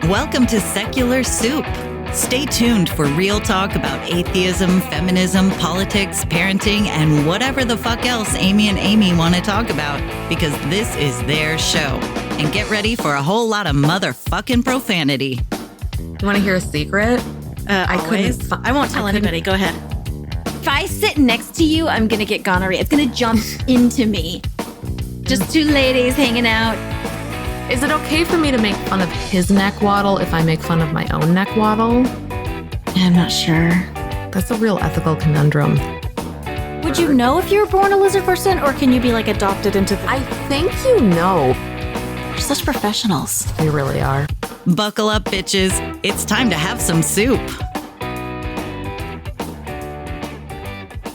Welcome to Secular Soup. Stay tuned for real talk about atheism, feminism, politics, parenting, and whatever the fuck else Amy and Amy want to talk about, because this is their show. And get ready for a whole lot of motherfucking profanity. You want to hear a secret? I won't tell anybody. Go ahead. If I sit next to you, I'm going to get gonorrhea. It's going to jump into me. Just two ladies hanging out. Is it okay for me to make fun of his neck waddle if I make fun of my own neck waddle? I'm not sure. That's a real ethical conundrum. Would you know if you were born a lizard person, or can you be like adopted into the... I think you know. We're such professionals. We really are. Buckle up, bitches. It's time to have some soup.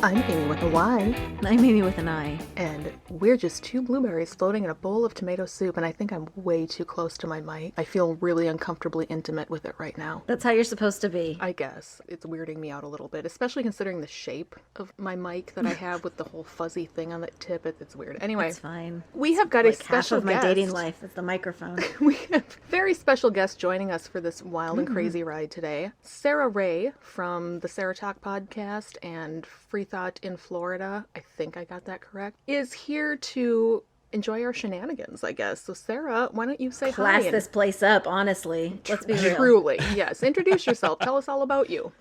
I'm Amy with a Y. I'm Amy with an I. And we're just two blueberries floating in a bowl of tomato soup, and I think I'm way too close to my mic. I feel really uncomfortably intimate with it right now. That's how you're supposed to be. I guess. It's weirding me out a little bit, especially considering the shape of my mic that I have with the whole fuzzy thing on the tip. It's weird. Anyway. It's fine. We have got a special half of my guest. dating life is the microphone. We have a very special guest joining us for this wild and crazy ride today. Sarah Ray from the SarahTalk podcast and Freethought in Florida, I think I got that correct, is here to enjoy our shenanigans, I guess. So Sarah, why don't you say Class hi? this place up, honestly. Let's be real. Truly, yes. Introduce yourself. Tell us all about you.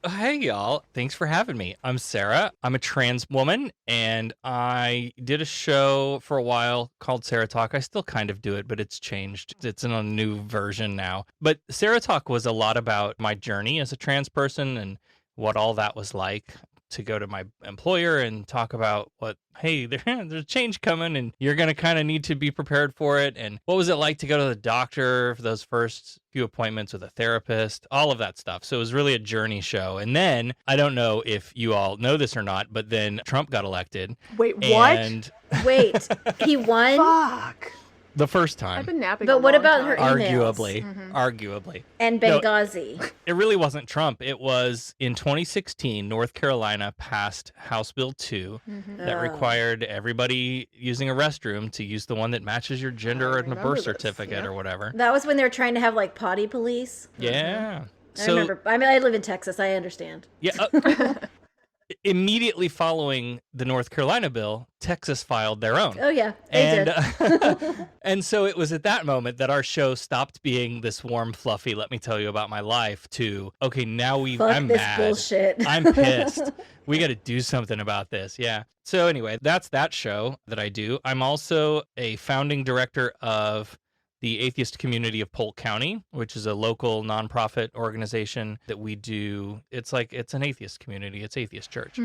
Hey, y'all. Thanks for having me. I'm Sarah. I'm a trans woman, and I did a show for a while called SarahTalk. I still kind of do it, but it's changed. It's in a new version now. But SarahTalk was a lot about my journey as a trans person and what all that was like. To go to my employer and talk about what, hey, there's change coming and you're going to kind of need to be prepared for it. And what was it like to go to the doctor for those first few appointments with a therapist, all of that stuff. So it was really a journey show. And then, I don't know if you all know this or not, but then Trump got elected. Wait, what? Wait, he won? Fuck. The first time. I've been napping But a what long about time. her Arguably. Arguably. And Benghazi. No, it really wasn't Trump. It was in 2016, North Carolina passed House Bill 2 that required everybody using a restroom to use the one that matches your gender and a birth certificate or whatever. That was when they were trying to have like potty police. Yeah. I remember. I mean, I live in Texas. I understand. Yeah. Immediately following the North Carolina bill, Texas filed their own. Oh, yeah. They did. And so it was at that moment that our show stopped being this warm, fluffy, let me tell you about my life, to, okay, now I'm this mad. Bullshit. I'm pissed. We got to do something about this. Yeah. So anyway, that's that show that I do. I'm also a founding director of the Atheist Community of Polk County, which is a local nonprofit organization that we do. It's an atheist community. It's atheist church.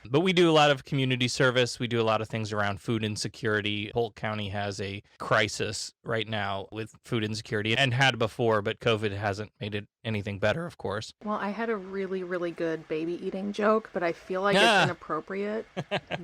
But we do a lot of community service. We do a lot of things around food insecurity. Polk County has a crisis right now with food insecurity and had before, but COVID hasn't made it anything better, of course. Well, I had a really, really good baby eating joke, but I feel like it's inappropriate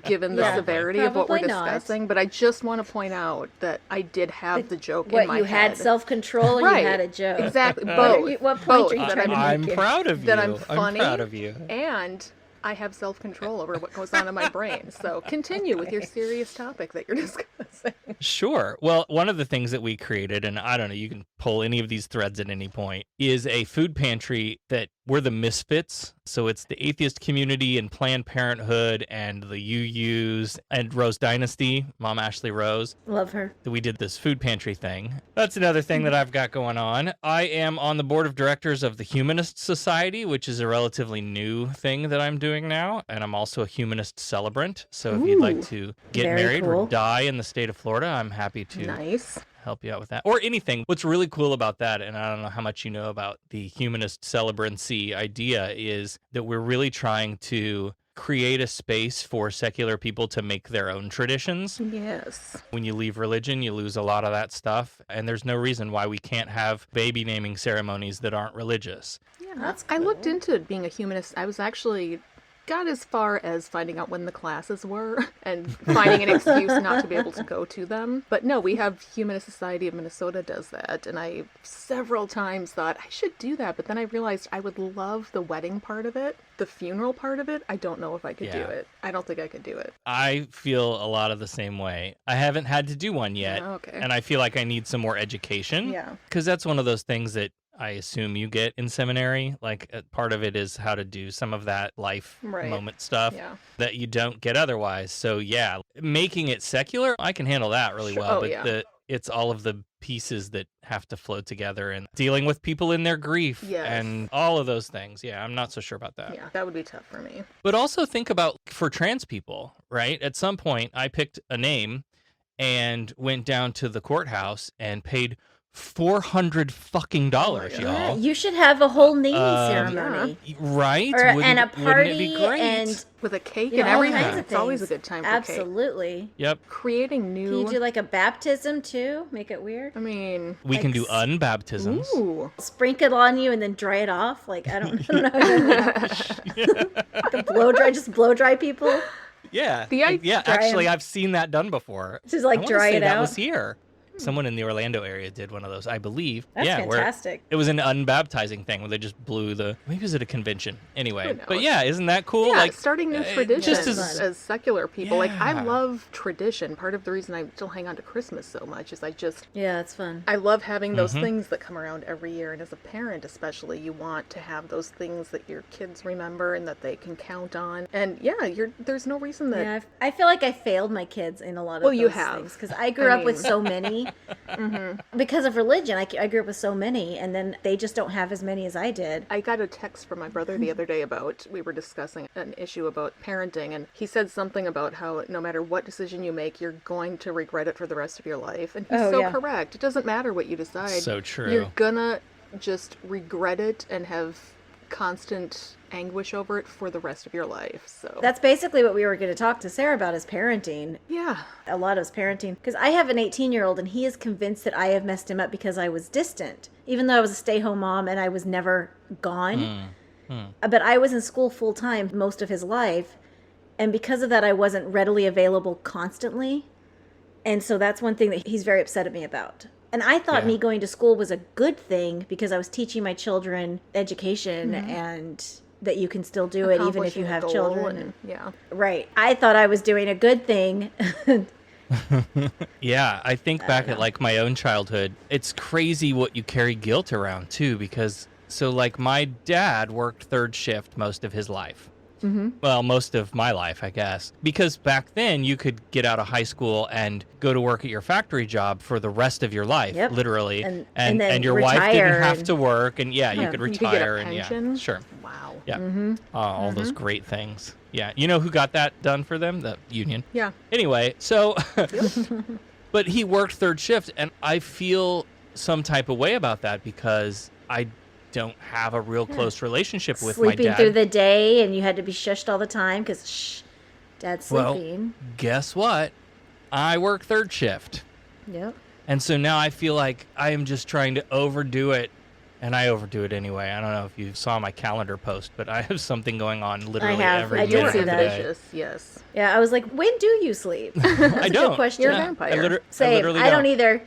given the severity of what we're discussing. But I just want to point out that I did have the joke in my head. You had self-control or you had a joke? Exactly. Both. What point are you Both. trying to I'm make proud of you. That I'm funny. I'm proud of you. And I have self-control over what goes on in my brain. So continue with your serious topic that you're discussing. Sure. Well, one of the things that we created, and I don't know, you can pull any of these threads at any point, is a food pantry that we're the misfits. So it's the atheist community and Planned Parenthood and the UUs and Rose Dynasty, Mom Ashley Rose. Love her. We did this food pantry thing. That's another thing that I've got going on. I am on the board of directors of the Humanist Society, which is a relatively new thing that I'm doing now. And I'm also a humanist celebrant. So if you'd like to get married or die in the state of Florida, I'm happy to help you out with that. Or anything. What's really cool about that, and I don't know how much you know about the humanist celebrancy idea, is that we're really trying to create a space for secular people to make their own traditions. Yes. When you leave religion, you lose a lot of that stuff, and there's no reason why we can't have baby naming ceremonies that aren't religious. Yeah, that's cool. I looked into being a humanist. I was actually got as far as finding out when the classes were and finding an excuse not to be able to go to them. But no, we have Humanist Society of Minnesota does that. And I several times thought I should do that. But then I realized I would love the wedding part of it. The funeral part of it, I don't know if I could do it. I don't think I could do it. I feel a lot of the same way. I haven't had to do one yet. Okay. And I feel like I need some more education. Yeah. Because that's one of those things that I assume you get in seminary. Like part of it is how to do some of that life Right. moment stuff Yeah. that you don't get otherwise. So yeah, making it secular, I can handle that really well. Oh, But yeah. it's all of the pieces that have to flow together and dealing with people in their grief Yes. and all of those things. Yeah, I'm not so sure about that. Yeah, that would be tough for me. But also think about for trans people, right? At some point, I picked a name and went down to the courthouse and paid $400 fucking dollars, God. Yeah, y'all. you should have a whole naming ceremony. Right? Or, and a Wouldn't it party be great? and With a cake you know, and all everything. kinds of It's always a things. good time for cake. Absolutely. Yep. Creating Can new. you do like a baptism too? Make it weird. I mean, We can do Like, unbaptisms. ooh. Sprinkle on you and then dry it off. Like I don't know. The blow dry, just blow dry people. Yeah. The idea- Yeah, Dry actually, 'em. I've seen that done before. Just like I wanna dry say it that out. was here. Someone in the Orlando area did one of those, I believe. That's yeah, where fantastic. it was an unbaptizing thing where they just blew the. Maybe was it a convention? Anyway, Who but knows? yeah, isn't that cool? Yeah, like starting new just traditions as- as secular people. Like, I Yeah. love tradition. Part of the reason I still hang on to Christmas so much is Yeah, it's fun. I love having those Mm-hmm. things that come around every year. And as a parent, especially, you want to have those things that your kids remember and that they can count on. And yeah, there's no reason that. Yeah, I feel like I failed my kids in a lot of Well, those you have. things because I grew up with mean- so many. Because of religion, I grew up with so many, and then they just don't have as many as I did. I got a text from my brother the other day about, we were discussing an issue about parenting, and he said something about how no matter what decision you make, you're going to regret it for the rest of your life. And he's Oh, so yeah. correct. It doesn't matter what you decide. So true. You're gonna just regret it and have constant anguish over it for the rest of your life. So That's basically what we were going to talk to Sarah about is parenting. yeah. A lot of is parenting. Because I have an 18-year-old, and he is convinced that I have messed him up because I was distant. Even though I was a stay-home mom and I was never gone. But I was in school full-time most of his life. And because of that, I wasn't readily available constantly. And so that's one thing that he's very upset at me about. And I thought Yeah. me going to school was a good thing because I was teaching my children education and that you can still do it even if you Accomplishing a have goal children. and- yeah. Right. I thought I was doing a good thing. Yeah, I think back at like my own childhood. It's crazy what you carry guilt around too, because so like my dad worked third shift most of his life. Mm-hmm. Well, most of my life, I guess, because back then you could get out of high school and go to work at your factory job for the rest of your life, Yep. literally, And then your wife didn't retire have and- to work, and yeah, you could You could get a retire and pension. yeah, sure, Wow. yeah, all those great things. Yeah, you know who got that done for them? The union. Yeah. Anyway, so, but he worked third shift, and I feel some type of way about that because I don't have a real close relationship with my Sleeping dad. through the day and you had to be shushed all the time because dad's Well, sleeping. guess what? I work third shift. Yep. And so now I feel like I am just trying to overdo it. And I overdo it anyway. I don't know if you saw my calendar post, but I have something going on literally have. every I did minute see of the that. day. Ambitious, yes. Yeah, I was like, when do you sleep? That's I a don't. good question. You're a Yeah, vampire. I Same. literally I don't either.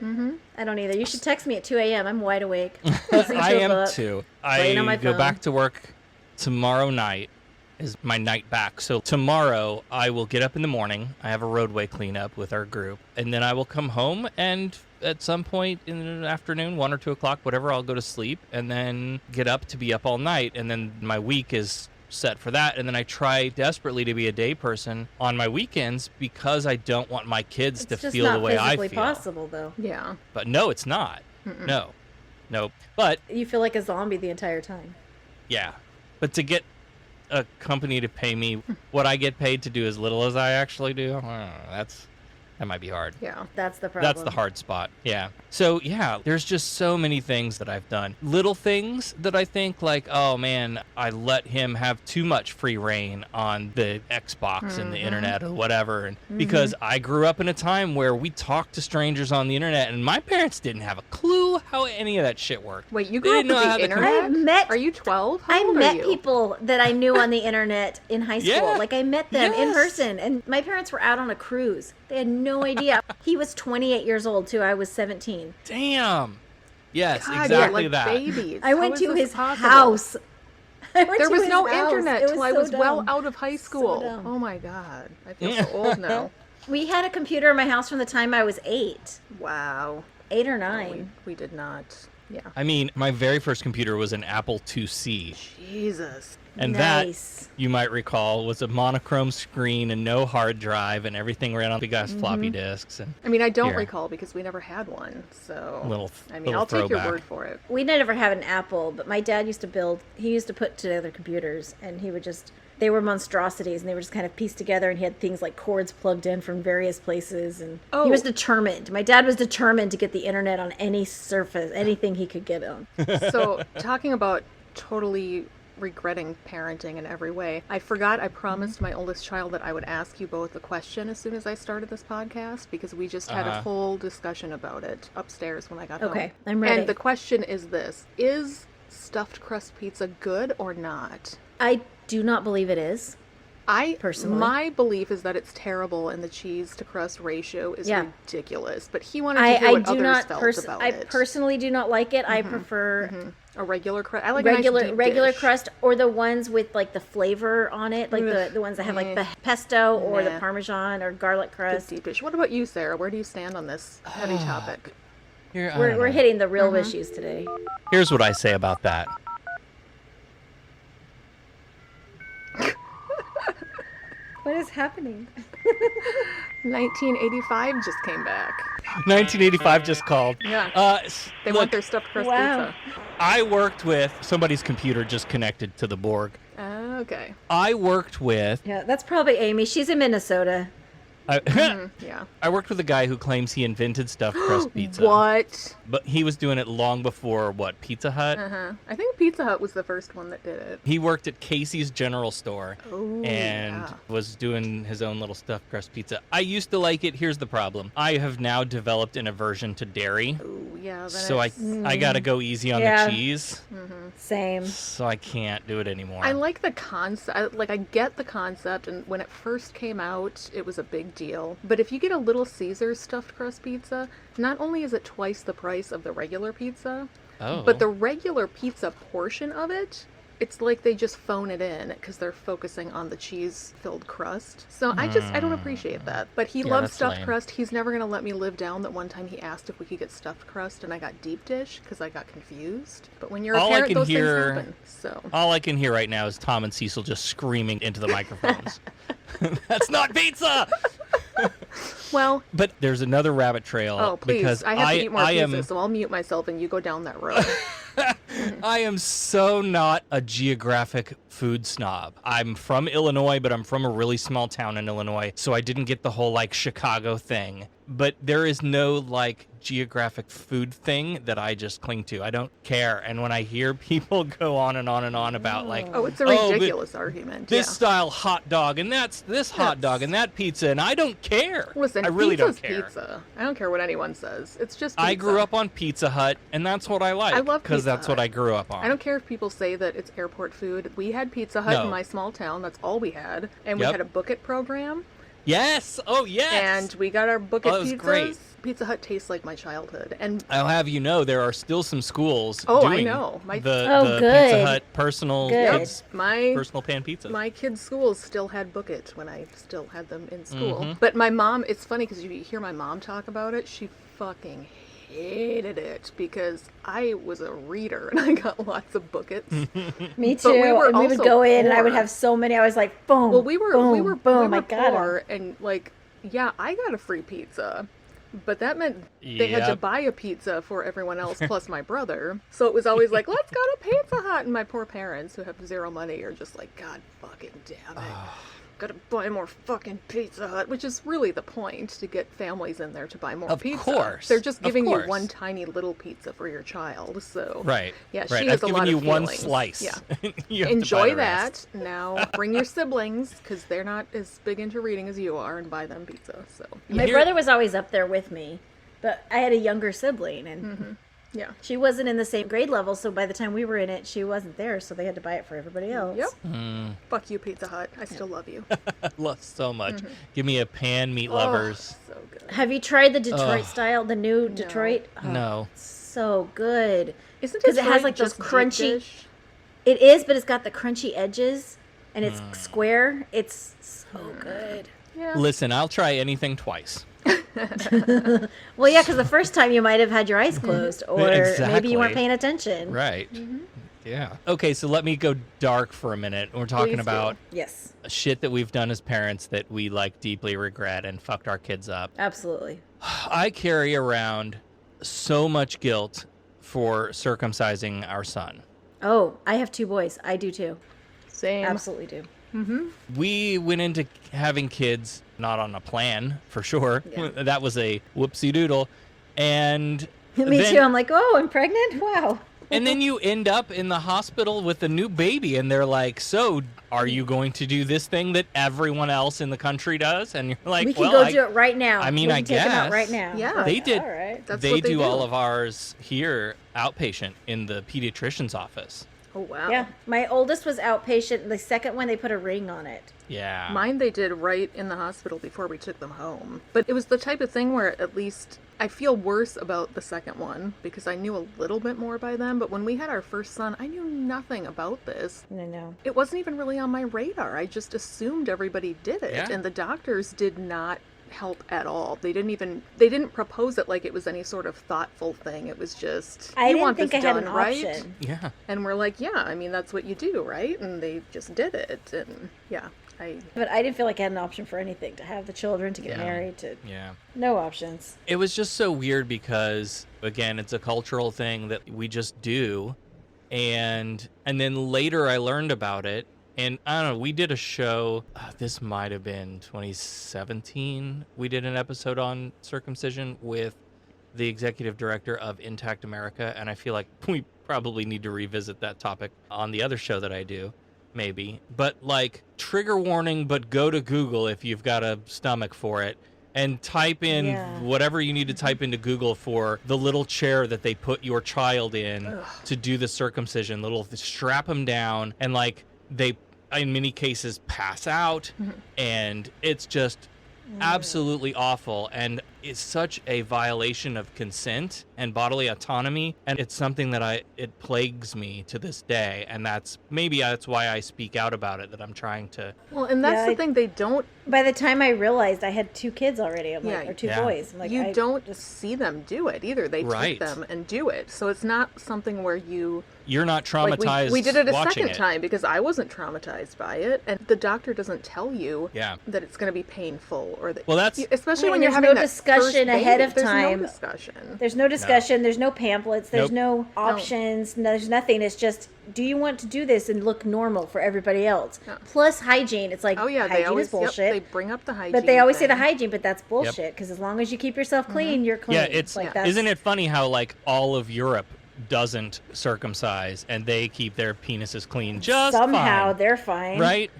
I don't either. You should text me at 2 a.m. I'm wide awake. Listening to I a am book. too. playing on my I go phone. back to work tomorrow night is my night back. So tomorrow I will get up in the morning. I have a roadway cleanup with our group. And then I will come home and at some point in the afternoon, 1 or 2 o'clock, whatever, I'll go to sleep and then get up to be up all night. And then my week is set for that. And then I try desperately to be a day person on my weekends because I don't want my kids It's to just feel not the way I physically feel. possible, though. Yeah. But no, it's not. No. But You feel like a zombie the entire time. yeah. But to get a company to pay me what I get paid to do as little as I actually do, that might be hard. Yeah. That's the problem. That's the hard spot. Yeah. So, yeah, there's just so many things that I've done. Little things that I think like, oh man, I let him have too much free reign on the Xbox and the internet or whatever. And because I grew up in a time where we talked to strangers on the internet and my parents didn't have a clue how any of that shit worked. Wait, you They grew up didn't know with how the to internet? I've met- Are you 12? How I old are met you? people that I knew on the internet in high school. Yeah. Like I met them in Yes. person, and my parents were out on a cruise. They had no idea. He was 28 years old too. I was 17. Damn. Yes, God, exactly you're like that. babies. I went How is to this his possible? house. I went There to was his no house. internet It till I so was well dumb. out of high school. dumb. Oh my god. I feel so old now. We had a computer in my house from the time I was 8. Wow. 8 or No, 9. we did not. Yeah. I mean, my very first computer was an Apple IIc. Jesus. And Nice. that, you might recall, was a monochrome screen and no hard drive, and everything ran on big ass floppy disks. And I mean, I don't Here. recall because we never had one. So, I mean, little I'll take your throwback. word for it. We never had an Apple, but my dad used to put together computers, and they were monstrosities, and they were just kind of pieced together, and he had things like cords plugged in from various places, and he was determined. My dad was determined to get the internet on any surface, anything he could get on. So, talking about totally regretting parenting in every way, I promised my oldest child that I would ask you both a question as soon as I started this podcast, because we just had a whole discussion about it upstairs when I got home. Okay, I'm ready. And the question is this: is stuffed crust pizza good or not? I do not believe it is. Personally. My belief is that it's terrible, and the cheese to crust ratio is ridiculous. But he wanted to hear I what do others not felt about I it. personally do not like it. I prefer A regular crust. I like regular a nice deep regular dish. crust, or the ones with like the flavor on it, like the ones that have like the pesto or the Nah. Parmesan or garlic crust. Deep dish. What about you, Sarah? Where do you stand on this heavy topic? We're hitting the real issues today. Here's what I say about that. What is happening? 1985 just came back. 1985 just called. Yeah. They Look, want their stuffed crust Wow. pizza. I worked with somebody's computer just connected to the Borg. Okay. I worked with Yeah, that's probably Amy. She's in Minnesota. Yeah. I worked with a guy who claims he invented stuffed crust pizza. What? But he was doing it long before, Pizza Hut? I think Pizza Hut was the first one that did it. He worked at Casey's General Store Ooh, and yeah. was doing his own little stuffed crust pizza. I used to like it. Here's the problem. I have now developed an aversion to dairy. Ooh, yeah. Then So it's- I got to go easy on Yeah. the cheese. Same. So I can't do it anymore. I like the concept. I get the concept, and when it first came out, it was a big deal. But if you get a Little Caesars stuffed crust pizza, not only is it twice the price of the regular pizza, but the regular pizza portion of it, it's like they just phone it in because they're focusing on the cheese-filled crust. So I don't appreciate that. But he loves that's stuffed lame. crust. He's never going to let me live down that one time he asked if we could get stuffed crust, and I got deep dish because I got confused. But when you're a All I parent, can those hear- things happen. So. All I can hear right now is Tom and Cecil just screaming into the microphones. That's not pizza! Well, But there's another rabbit trail. oh, please. Because I have to eat more pizza, am, so I'll mute myself and you go down that road. I am so not a geographic food snob. I'm from Illinois, but I'm from a really small town in Illinois, so I didn't get the whole Chicago thing. But there is no geographic food thing that I just cling to. I don't care. And when I hear people go on and on and on about Oh, it's a but ridiculous argument. this yeah. style hot dog and that's this hot dog and that pizza, and I don't care. Listen, I really pizza's don't care. pizza. I don't care what anyone says. It's just pizza. I grew up on Pizza Hut, and that's what I like. I love because Pizza that's what Hut. I grew up on. I don't care if people say that it's airport food. We had Pizza Hut No. in my small town. That's all we had. And we Yep. had a book it program. Yes. Oh, yes. And we got our book it Oh, that was pizzas. great. Pizza Hut tastes like my childhood. And I'll have you know there are still some schools Oh, I doing know. the My- Oh, Pizza good. Hut personal Good. kids my personal pan pizza. My kids' schools still had Book It when I still had them in school. Mm-hmm. But my mom, it's funny because you hear my mom talk about it, she fucking hated it because I was a reader and I got lots of Book Its. Me But too. we were and we would also go in, and I would poor. have so many. I was like, boom. Well, we were boom. I got 'em. poor, and yeah, I got a free pizza, but that meant they had to Yep. buy a pizza for everyone else plus my brother. So it was always like, let's go to Pizza Hut, and my poor parents who have zero money are just like, God fucking damn it. Gotta buy more fucking Pizza Hut, which is really the point, to get families in there to buy more Of pizza. course, They're just of giving you course. one tiny little pizza for your child, so. Right. Yeah, right. she has I've a given lot you of one feelings. slice. Yeah. You have to buy Enjoy the rest. that. Now bring your siblings, because they're not as big into reading as you are, and buy them pizza, so. My Here- brother was always up there with me, but I had a younger sibling, and Yeah. she wasn't in the same grade level. So by the time we were in it, she wasn't there. So they had to buy it for everybody else. Yep. Hmm. Fuck you, Pizza Hut. I still love you. Love so much. Give me a pan, meat lovers. So good. Have you tried the Detroit style, the new Detroit? Oh, No. so good. Isn't 'Cause it has, Detroit like, those just deep crunchy- dish? It is, but it's got the crunchy edges, and it's square. It's so good. Yeah. Listen, I'll try anything twice. Well, yeah, because the first time you might have had your eyes closed, or maybe Exactly. you weren't paying attention. Right. Yeah. Okay, so let me go dark for a minute. We're talking Please do. about Yes, shit that we've done as parents that we like deeply regret and fucked our kids up. absolutely. I carry around so much guilt for circumcising our son. Oh, I have 2 boys. I do too. Same. Absolutely do. We went into having kids not on a plan, for sure. Yeah. That was a whoopsie doodle. And Me then- too. I'm like, oh, I'm pregnant? Wow. And then you end up in the hospital with a new baby, and they're like, so are you going to do this thing that everyone else in the country does? And you're like, We can well, go I- do it right now. I mean, we I can take them out guess. right now. Yeah. They did. All right. That's they what they do do. all of ours here outpatient in the pediatrician's office. Oh, wow. Yeah. My oldest was outpatient. The second one, they put a ring on it. Yeah. Mine they did right in the hospital before we took them home. But it was the type of thing where at least I feel worse about the second one because I knew a little bit more by then. But when we had our first son, I knew nothing about this. I know. It wasn't even really on my radar. I just assumed everybody did it. Yeah. And the doctors did not help at all. They didn't propose it like it was any sort of thoughtful thing. It was just, I you didn't want think this I had done, an right? option. Yeah. And we're like, yeah, I mean, that's what you do, right? And they just did it. And yeah, But I didn't feel like I had an option for anything. To have the children, to get Yeah. married, to Yeah. no options. It was just so weird because, again, it's a cultural thing that we just do. And then later I learned about it. And I don't know, we did a show, this might have been 2017. We did an episode on circumcision with the executive director of Intact America. And I feel like we probably need to revisit that topic on the other show that I do, maybe. But like, trigger warning, but go to Google if you've got a stomach for it. And type in Yeah. whatever you need to type into Google for the little chair that they put your child in to do the circumcision. Little strap them down, and like they, in many cases, pass out, and it's just absolutely awful. And it's such a violation of consent and bodily autonomy, and it's something that it plagues me to this day. And that's why I speak out about it. That I'm trying to. well, and that's Yeah, the I- thing, they don't, By the time I realized I had 2 kids already, I'm like, Yeah. or 2 Yeah. boys. I'm like, you I don't just see them do it either. They Right. take them and do it. So it's not something where you, You're not like traumatized. we did it a watching second time because I wasn't traumatized by it. And the doctor doesn't tell you Yeah. that it's going to be painful or that, Well, that's especially Right, when you're there's having no that discussion first ahead baby, of there's time. no discussion. There's no discussion. There's no pamphlets. There's Nope. no options. There's nothing. It's just, do you want to do this and look normal for everybody else? Yeah. Plus hygiene. It's like, Oh yeah, they hygiene always is bullshit. they bring up the hygiene. but they always say the thing. hygiene, but that's bullshit. Because as long as you keep yourself clean, you're clean. Yeah, it's like yeah. that's, isn't it funny how like all of Europe doesn't circumcise and they keep their penises clean just somehow fine, they're fine, right?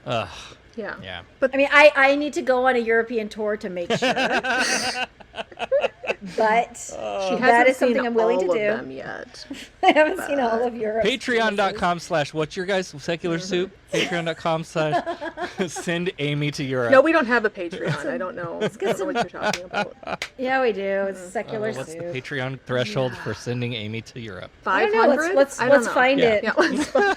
Ugh, Yeah. yeah. I mean, I need to go on a European tour to make sure. But She that hasn't is something seen I'm willing to all of do. them yet. I haven't seen all of Europe. Patreon.com/what's your guys' secular soup? Patreon.com/send Amy to Europe. No, we don't have a Patreon. I don't know. I don't know what you're talking about. Yeah, we do. It's secular What's the soup. Patreon threshold for sending Amy to Europe? I don't know. 500? Let's I don't know. find Yeah. it. Yeah,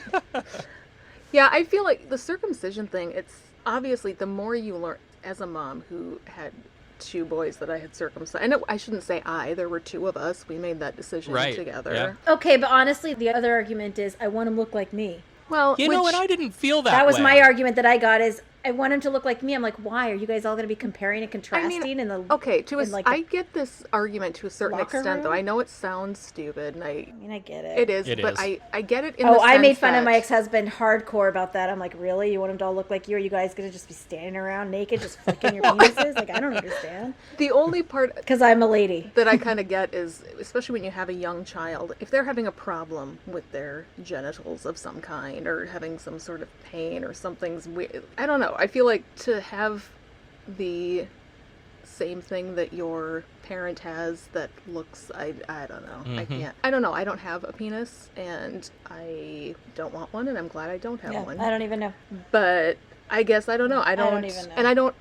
yeah, I feel like the circumcision thing, it's obviously the more you learn as a mom who had 2 boys that I had circumcised. And I shouldn't say there were 2 of us. We made that decision Right, together. yeah. Okay, but honestly, the other argument is I want him to look like me. Well, You know which- what? I didn't feel that. That was way. my argument that I got is I want him to look like me. I'm like, why? Are you guys all going to be comparing and contrasting in the okay, in like I get this argument to a certain locker extent, though. room? I know it sounds stupid, and I mean, I get it. it is, It but is. I get it in Oh, the I made sense fun of my that- ex-husband hardcore about that. I'm like, really? You want him to all look like you? Are you guys going to just be standing around naked, just flicking your penises? Like, I don't understand. The only part Because I'm a lady. that I kind of get is, especially when you have a young child, if they're having a problem with their genitals of some kind or having some sort of pain or something's weird, I don't know. I feel like to have the same thing that your parent has that looks, I don't know. I can't. I don't know. I don't have a penis and I don't want one, and I'm glad I don't have Yeah, one. I don't even know. But I guess I don't know. I don't even know. And I don't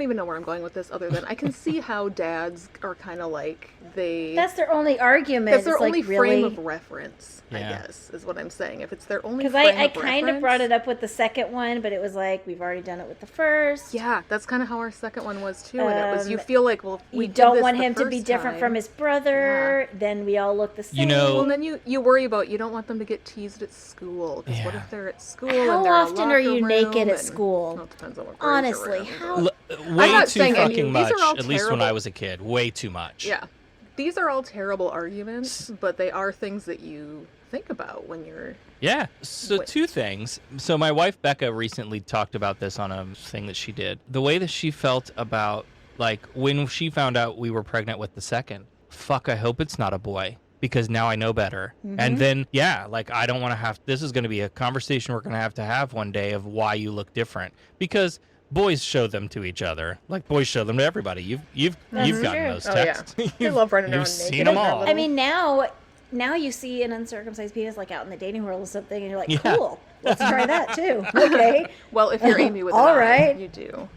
even know where I'm going with this other than I can see how dads are kind of like That's their only argument. That's their It's only like, frame really? of reference, I Yeah. guess, is what I'm saying. If it's their only Because frame I of kind of reference- brought it up with the second one, but it was like, we've already done it with the first. Yeah, that's kind of how our second one was too. And it was, you feel like, well, we You did don't this want the him to be first different time. from his brother. Then we all look the same. You know- Well, then you worry about, you don't want them to get teased at school. Because what Yeah. if they're at school How and they're in a often are you locker naked room at and- school? Well, it depends on what grade Honestly, you're in, how- but- Way not too saying any- fucking these much, are all at least when I terrible- was a kid. Way too much. Yeah. These are all terrible arguments, but they are things that you think about when you're... Yeah. So What- two things. So my wife Becca recently talked about this on a thing that she did. The way that she felt about, like, when she found out we were pregnant with the second. Fuck, I hope it's not a boy. Because now I know better. And then, yeah, like, I don't want to have... This is going to be a conversation we're going to have one day of why you look different. Because boys show them to each other. Like, boys show them to everybody. You've gotten true. those Oh, yeah. texts. They love running around You've seen naked them with their all. little- I mean, now you see an uncircumcised penis like out in the dating world or something, and you're like, Yeah. cool, let's try that too. Okay. Well, if you're Amy with an All eye, right. you do.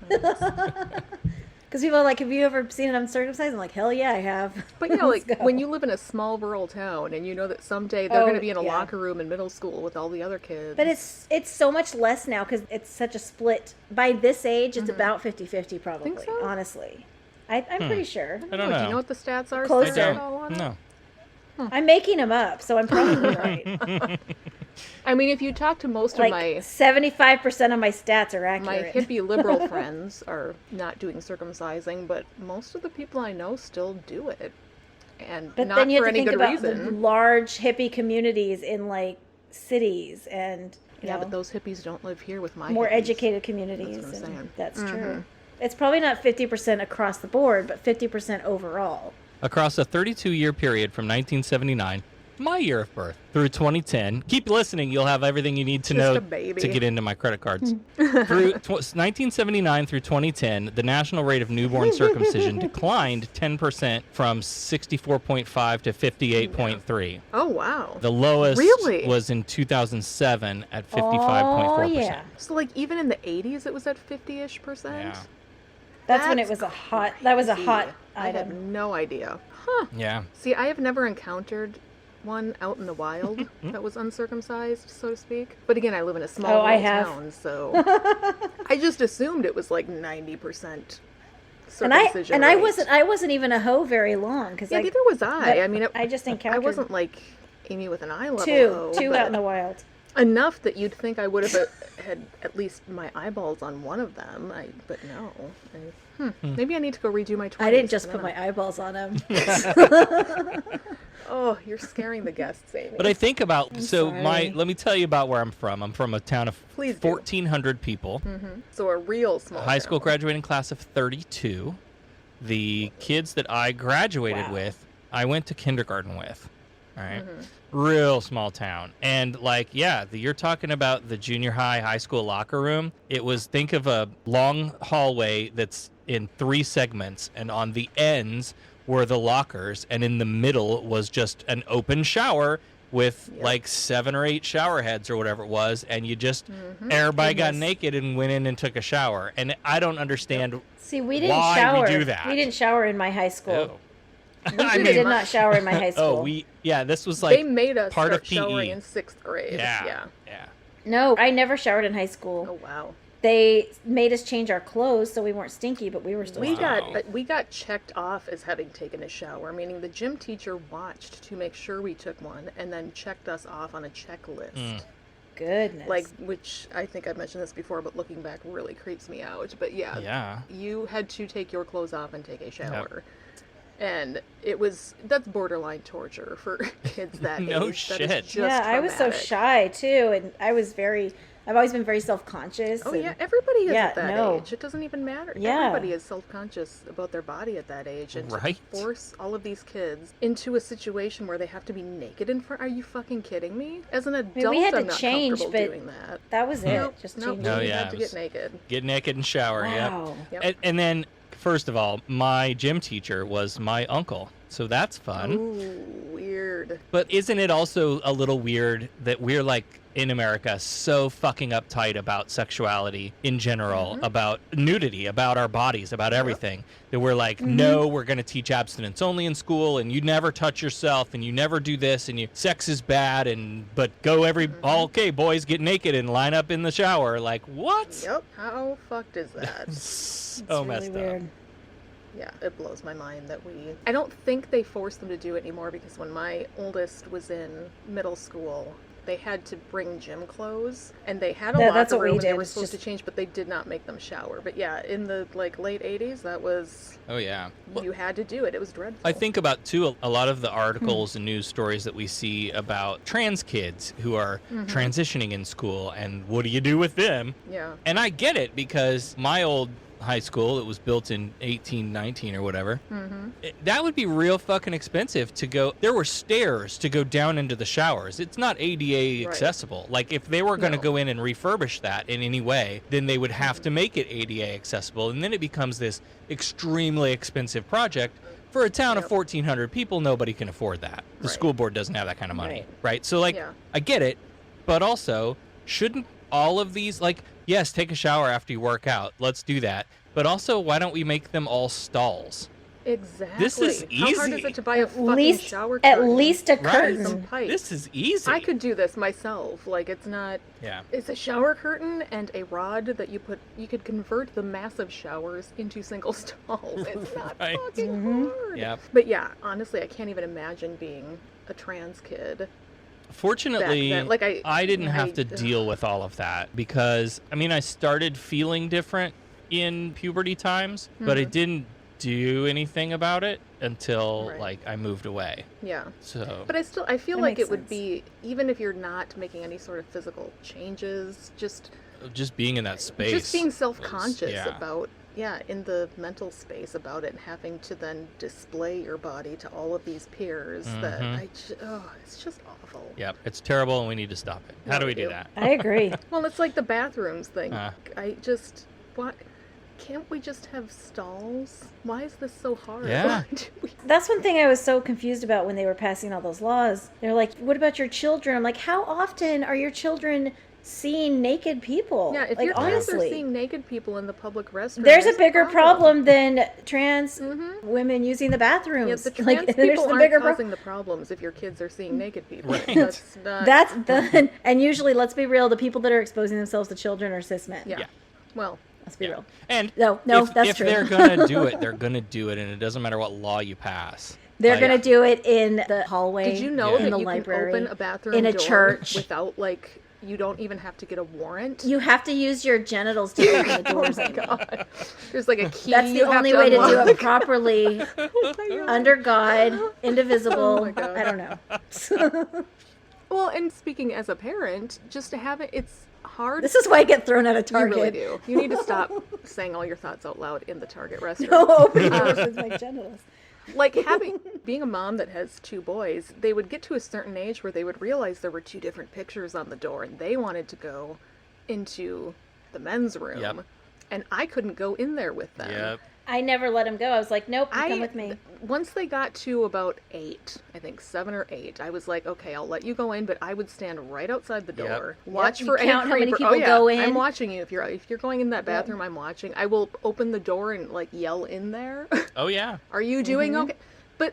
Because people are like, have you ever seen an uncircumcised? I'm like, hell yeah, I have. But you know, like Let's go. when you live in a small rural town and you know that someday they're Oh, going to be in a yeah. locker room in middle school with all the other kids. But it's so much less now because it's such a split. By this age, it's about 50-50 probably, Think so? honestly. I'm pretty sure. I don't know. Do you know what the stats are? Close I to- Sarah, don't. on it? No. I'm making them up, so I'm probably right. I mean, if you talk to most Like of 75% of my stats are my accurate. hippie liberal friends are not doing circumcising, but most of the people I know still do it. And But not then you for have to any think good about the reason. large hippie communities in like cities and you Yeah, know, but those hippies don't live here with my more hippies. educated communities. That's what I'm and saying. that's true. It's probably not 50% across the board, but 50% overall. Across a 32-year period from 1979, my year of birth, through 2010. Keep listening. You'll have everything you need to Just know a baby. to get into my credit cards. Through 1979 through 2010, the national rate of newborn circumcision declined 10% from 64.5 to 58.3. Oh, wow. The lowest Really? was in 2007 at 55.4%. Oh yeah, So, like, even in the 80s, it was at 50-ish%? Yeah. that's when it That's was a hot. That was a crazy. hot I had item. no idea. Huh. Yeah. See, I have never encountered one out in the wild that was uncircumcised, so to speak. But again, I live in a small Oh, I rural have. town, so I just assumed it was like 90% And I circumcision. I rate. wasn't even a hoe very long because Yeah, neither was I. I mean, I just encountered I wasn't like Amy with an eye level. two but out in the wild. enough that you'd think I would have had at least my eyeballs on one of them. But no. Maybe I need to go redo my 20s. I didn't just I put don't my know. eyeballs on them. Oh, you're scaring the guests, Amy. But I think about, sorry. let me tell you about where I'm from. I'm from a town of Please do. 1,400 people. So a real small High school town. graduating class of 32. The kids that I graduated Wow. with, I went to kindergarten with. All right. Real small town. And like, yeah, you're talking about the junior high school locker room. It was, think of a long hallway that's in 3 segments, and on the ends were the lockers, and in the middle was just an open shower with like 7 or 8 shower heads or whatever it was, and you just everybody got naked and went in and took a shower. And I don't understand. See, we didn't Why we shower. do that? We didn't shower in my high school. Oh. We did not shower in my high school. This was like They made us part start of PE. showering in 6th grade. Yeah. No, I never showered in high school. Oh wow. They made us change our clothes so we weren't stinky, but we were still We stinky. we got checked off as having taken a shower, meaning the gym teacher watched to make sure we took one and then checked us off on a checklist. Goodness. Like, which I think I've mentioned this before, but looking back really creeps me out. But yeah, you had to take your clothes off and take a shower. And that's borderline torture for kids that No age. shit. That is just yeah, I was so traumatic. shy too, and I've always been very self-conscious. Oh and- yeah, everybody is Yeah, at that no. age. It doesn't even matter. Yeah. Everybody is self-conscious about their body at that age, and Right. to force all of these kids into a situation where they have to be naked in front. Are you fucking kidding me? As an adult, we had to I'm not change, comfortable but doing that. That was it. Just Nope. changing. No, You yeah, had it to was- get naked. Get naked and shower. Wow. Yep. And then, first of all, my gym teacher was my uncle, so that's fun. Ooh, weird. weird. But isn't it also a little weird that we're like in America so fucking uptight about sexuality in general, about nudity, about our bodies, about everything, that we're like, no, we're going to teach abstinence only in school, and you never touch yourself, and you never do this, and sex is bad, but go okay, boys, get naked and line up in the shower. Like, what? Yep. How fucked is that? So messed up. Yeah, it blows my mind that I don't think they force them to do it anymore, because when my oldest was in middle school, they had to bring gym clothes, and they had a locker room, and they were supposed to change, but they did not make them shower. But yeah, in the late 80s, that was... Oh, yeah. You had to do it. It was dreadful. I think about, too, a lot of the articles and news stories that we see about trans kids who are transitioning in school, and what do you do with them? Yeah. And I get it, because my old high school, it was built in 1819 or whatever, that would be real fucking expensive to go. There were stairs to go down into the showers. It's not ADA accessible. Like, if they were going to go in and refurbish that in any way, then they would have to make it ADA accessible, and then it becomes this extremely expensive project. For a town of 1,400 people, nobody can afford that. The school board doesn't have that kind of money, right? So, like, I get it, but also, shouldn't all of these, like, yes, take a shower after you work out. Let's do that. But also, why don't we make them all stalls? Exactly. This is easy. How hard is it to buy a fucking shower curtain? At least a curtain. Some pipes. This is easy. I could do this myself. Like, it's not... Yeah. It's a shower curtain and a rod that you could convert the massive showers into single stalls. It's not fucking hard. Yep. But yeah, honestly, I can't even imagine being a trans kid. Fortunately, I didn't have to deal with all of that, because, I mean, I started feeling different in puberty times, but I didn't do anything about it until like I moved away. Yeah. So. But I feel like it would be, even if you're not making any sort of physical changes, just being in that space. Just being self-conscious about in the mental space about it, and having to then display your body to all of these peers that it's just awful. Yep, it's terrible, and we need to stop it. How do we do that? I agree. Well, it's like the bathrooms thing. Can't we just have stalls? Why is this so hard? Yeah. That's one thing I was so confused about when they were passing all those laws. They're like, what about your children? I'm like, how often are your children seeing naked people? Yeah, if your kids are seeing naked people in the public restroom, there's a bigger problem than trans women using the bathrooms. Yeah, the trans people aren't causing the problems if your kids are seeing naked people. Right. And usually, let's be real, the people that are exposing themselves to children are cis men. Yeah. Well, let's be real. And that's true. If they're gonna do it, they're gonna do it, and it doesn't matter what law you pass. They're gonna do it in the hallway. Did you know that in the you library, can open a bathroom in a door church without you don't even have to get a warrant? You have to use your genitals to open the doors. Oh my God. There's like a key. That's the only way to do it properly. Under God, indivisible. Oh my God. I don't know. Well, and speaking as a parent, just to have it's hard. This is why I get thrown out of Target. You really do. You need to stop saying all your thoughts out loud in the Target restroom. No, open doors with my genitals. Like being a mom that has two boys, they would get to a certain age where they would realize there were two different pictures on the door, and they wanted to go into the men's room. Yep. And I couldn't go in there with them. Yep. I never let them go. I was like, nope, you come with me. Once they got to about 8, I think 7 or 8, I was like, okay, I'll let you go in, but I would stand right outside the door, watch for any count how many creeper. people go in. I'm watching you. If you're going in that bathroom, I'm watching. I will open the door and yell in there. Oh yeah. Are you doing okay? But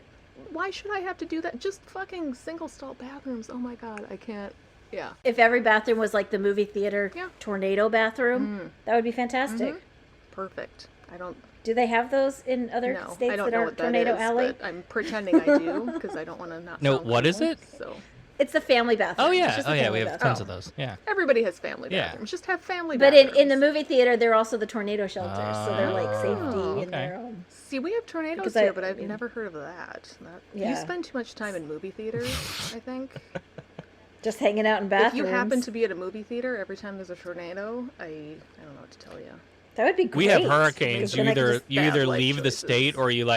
why should I have to do that? Just fucking single stall bathrooms. Oh my God, I can't. Yeah. If every bathroom was like the movie theater tornado bathroom, that would be fantastic. Perfect. Do they have those in other states that are Tornado Alley? But I'm pretending I do because I don't want to not. No, sound what cool, is it? So it's the family bathroom. Oh yeah, we have tons of those. Yeah. Everybody has family bathrooms. Just have family But bathrooms. in the movie theater, they're also the tornado shelters, so they're like safety in their own. See, we have tornadoes here, but I've never heard of that. You spend too much time in movie theaters, I think. Just hanging out in bathrooms. If you happen to be at a movie theater every time there's a tornado, I don't know what to tell you. That would be great. We have hurricanes. You either leave the state or you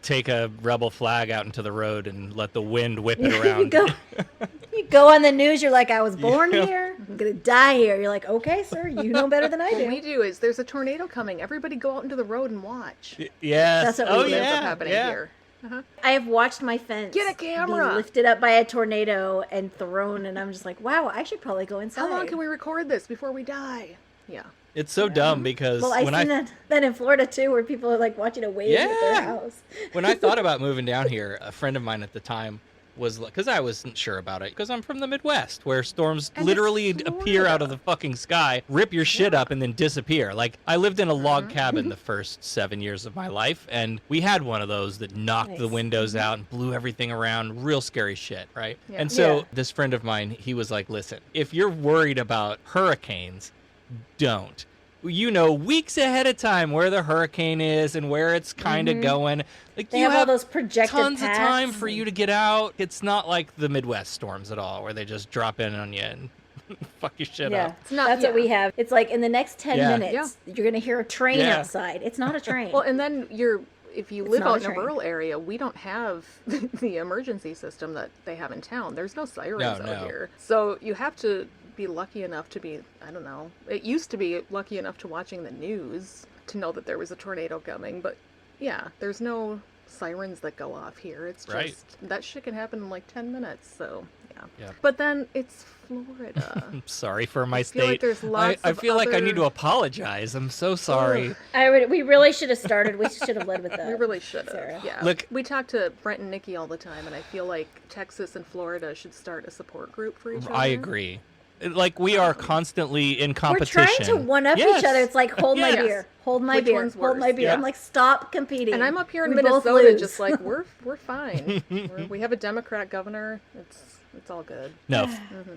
take a rebel flag out into the road and let the wind whip it around. You go on the news, you're like, I was born here, I'm going to die here. You're like, okay, sir, you know better than I do. What we do is there's a tornado coming. Everybody go out into the road and watch. Yes. That's what we do. Ends up happening here. I have watched my fence Get a camera! be lifted up by a tornado and thrown, and I'm just like, wow, I should probably go inside. How long can we record this before we die? Yeah. It's so dumb because Well, I've seen that in Florida too, where people are like watching a wave at their house. when I thought about moving down here, a friend of mine at the time was because I wasn't sure about it because I'm from the Midwest where storms And literally it's appear out of the fucking sky, rip your shit up, and then disappear. Like I lived in a log Mm-hmm. cabin the first 7 years of my life, and we had one of those that knocked the windows out and blew everything around. Real scary shit, right? Yeah. And so Yeah. this friend of mine, he was like, "Listen, if you're worried about hurricanes, don't." You know weeks ahead of time where the hurricane is and where it's kind of going. Like They you have all those projected tons of time paths for you to get out. It's not like the Midwest storms at all, where they just drop in on you and fuck your shit Yeah, up. that's what we have. It's like in the next 10 Yeah. minutes, you're going to hear a train Yeah. outside. It's not a train. Well, and then if you live not a out in a train. rural area, we don't have the emergency system that they have in town. There's no sirens No. out here. So you have to be lucky enough to be, I don't know, it used to be lucky enough to watching the news to know that there was a tornado coming. But yeah, there's no sirens that go off here. It's just, Right. that shit can happen in like 10 minutes. So Yeah. But then it's Florida. I'm sorry for my feel like state. there's lots I of feel like I need other- to apologize. I'm so sorry. we really should have started. We should have led with that. We really should Sarah. have. Yeah. Look- we talk to Brent and Nikki all the time, and I feel like Texas and Florida should start a support group for each other. I agree. Like we are constantly in We're competition. trying to one-up Yes. each other. It's like, hold my Yes. beer, hold my Which beer, one's hold my worse? beer. Yeah. I'm like, stop competing. And I'm up here in We both Minnesota, lose. just like we're fine. We have a Democrat governor. It's all good. No.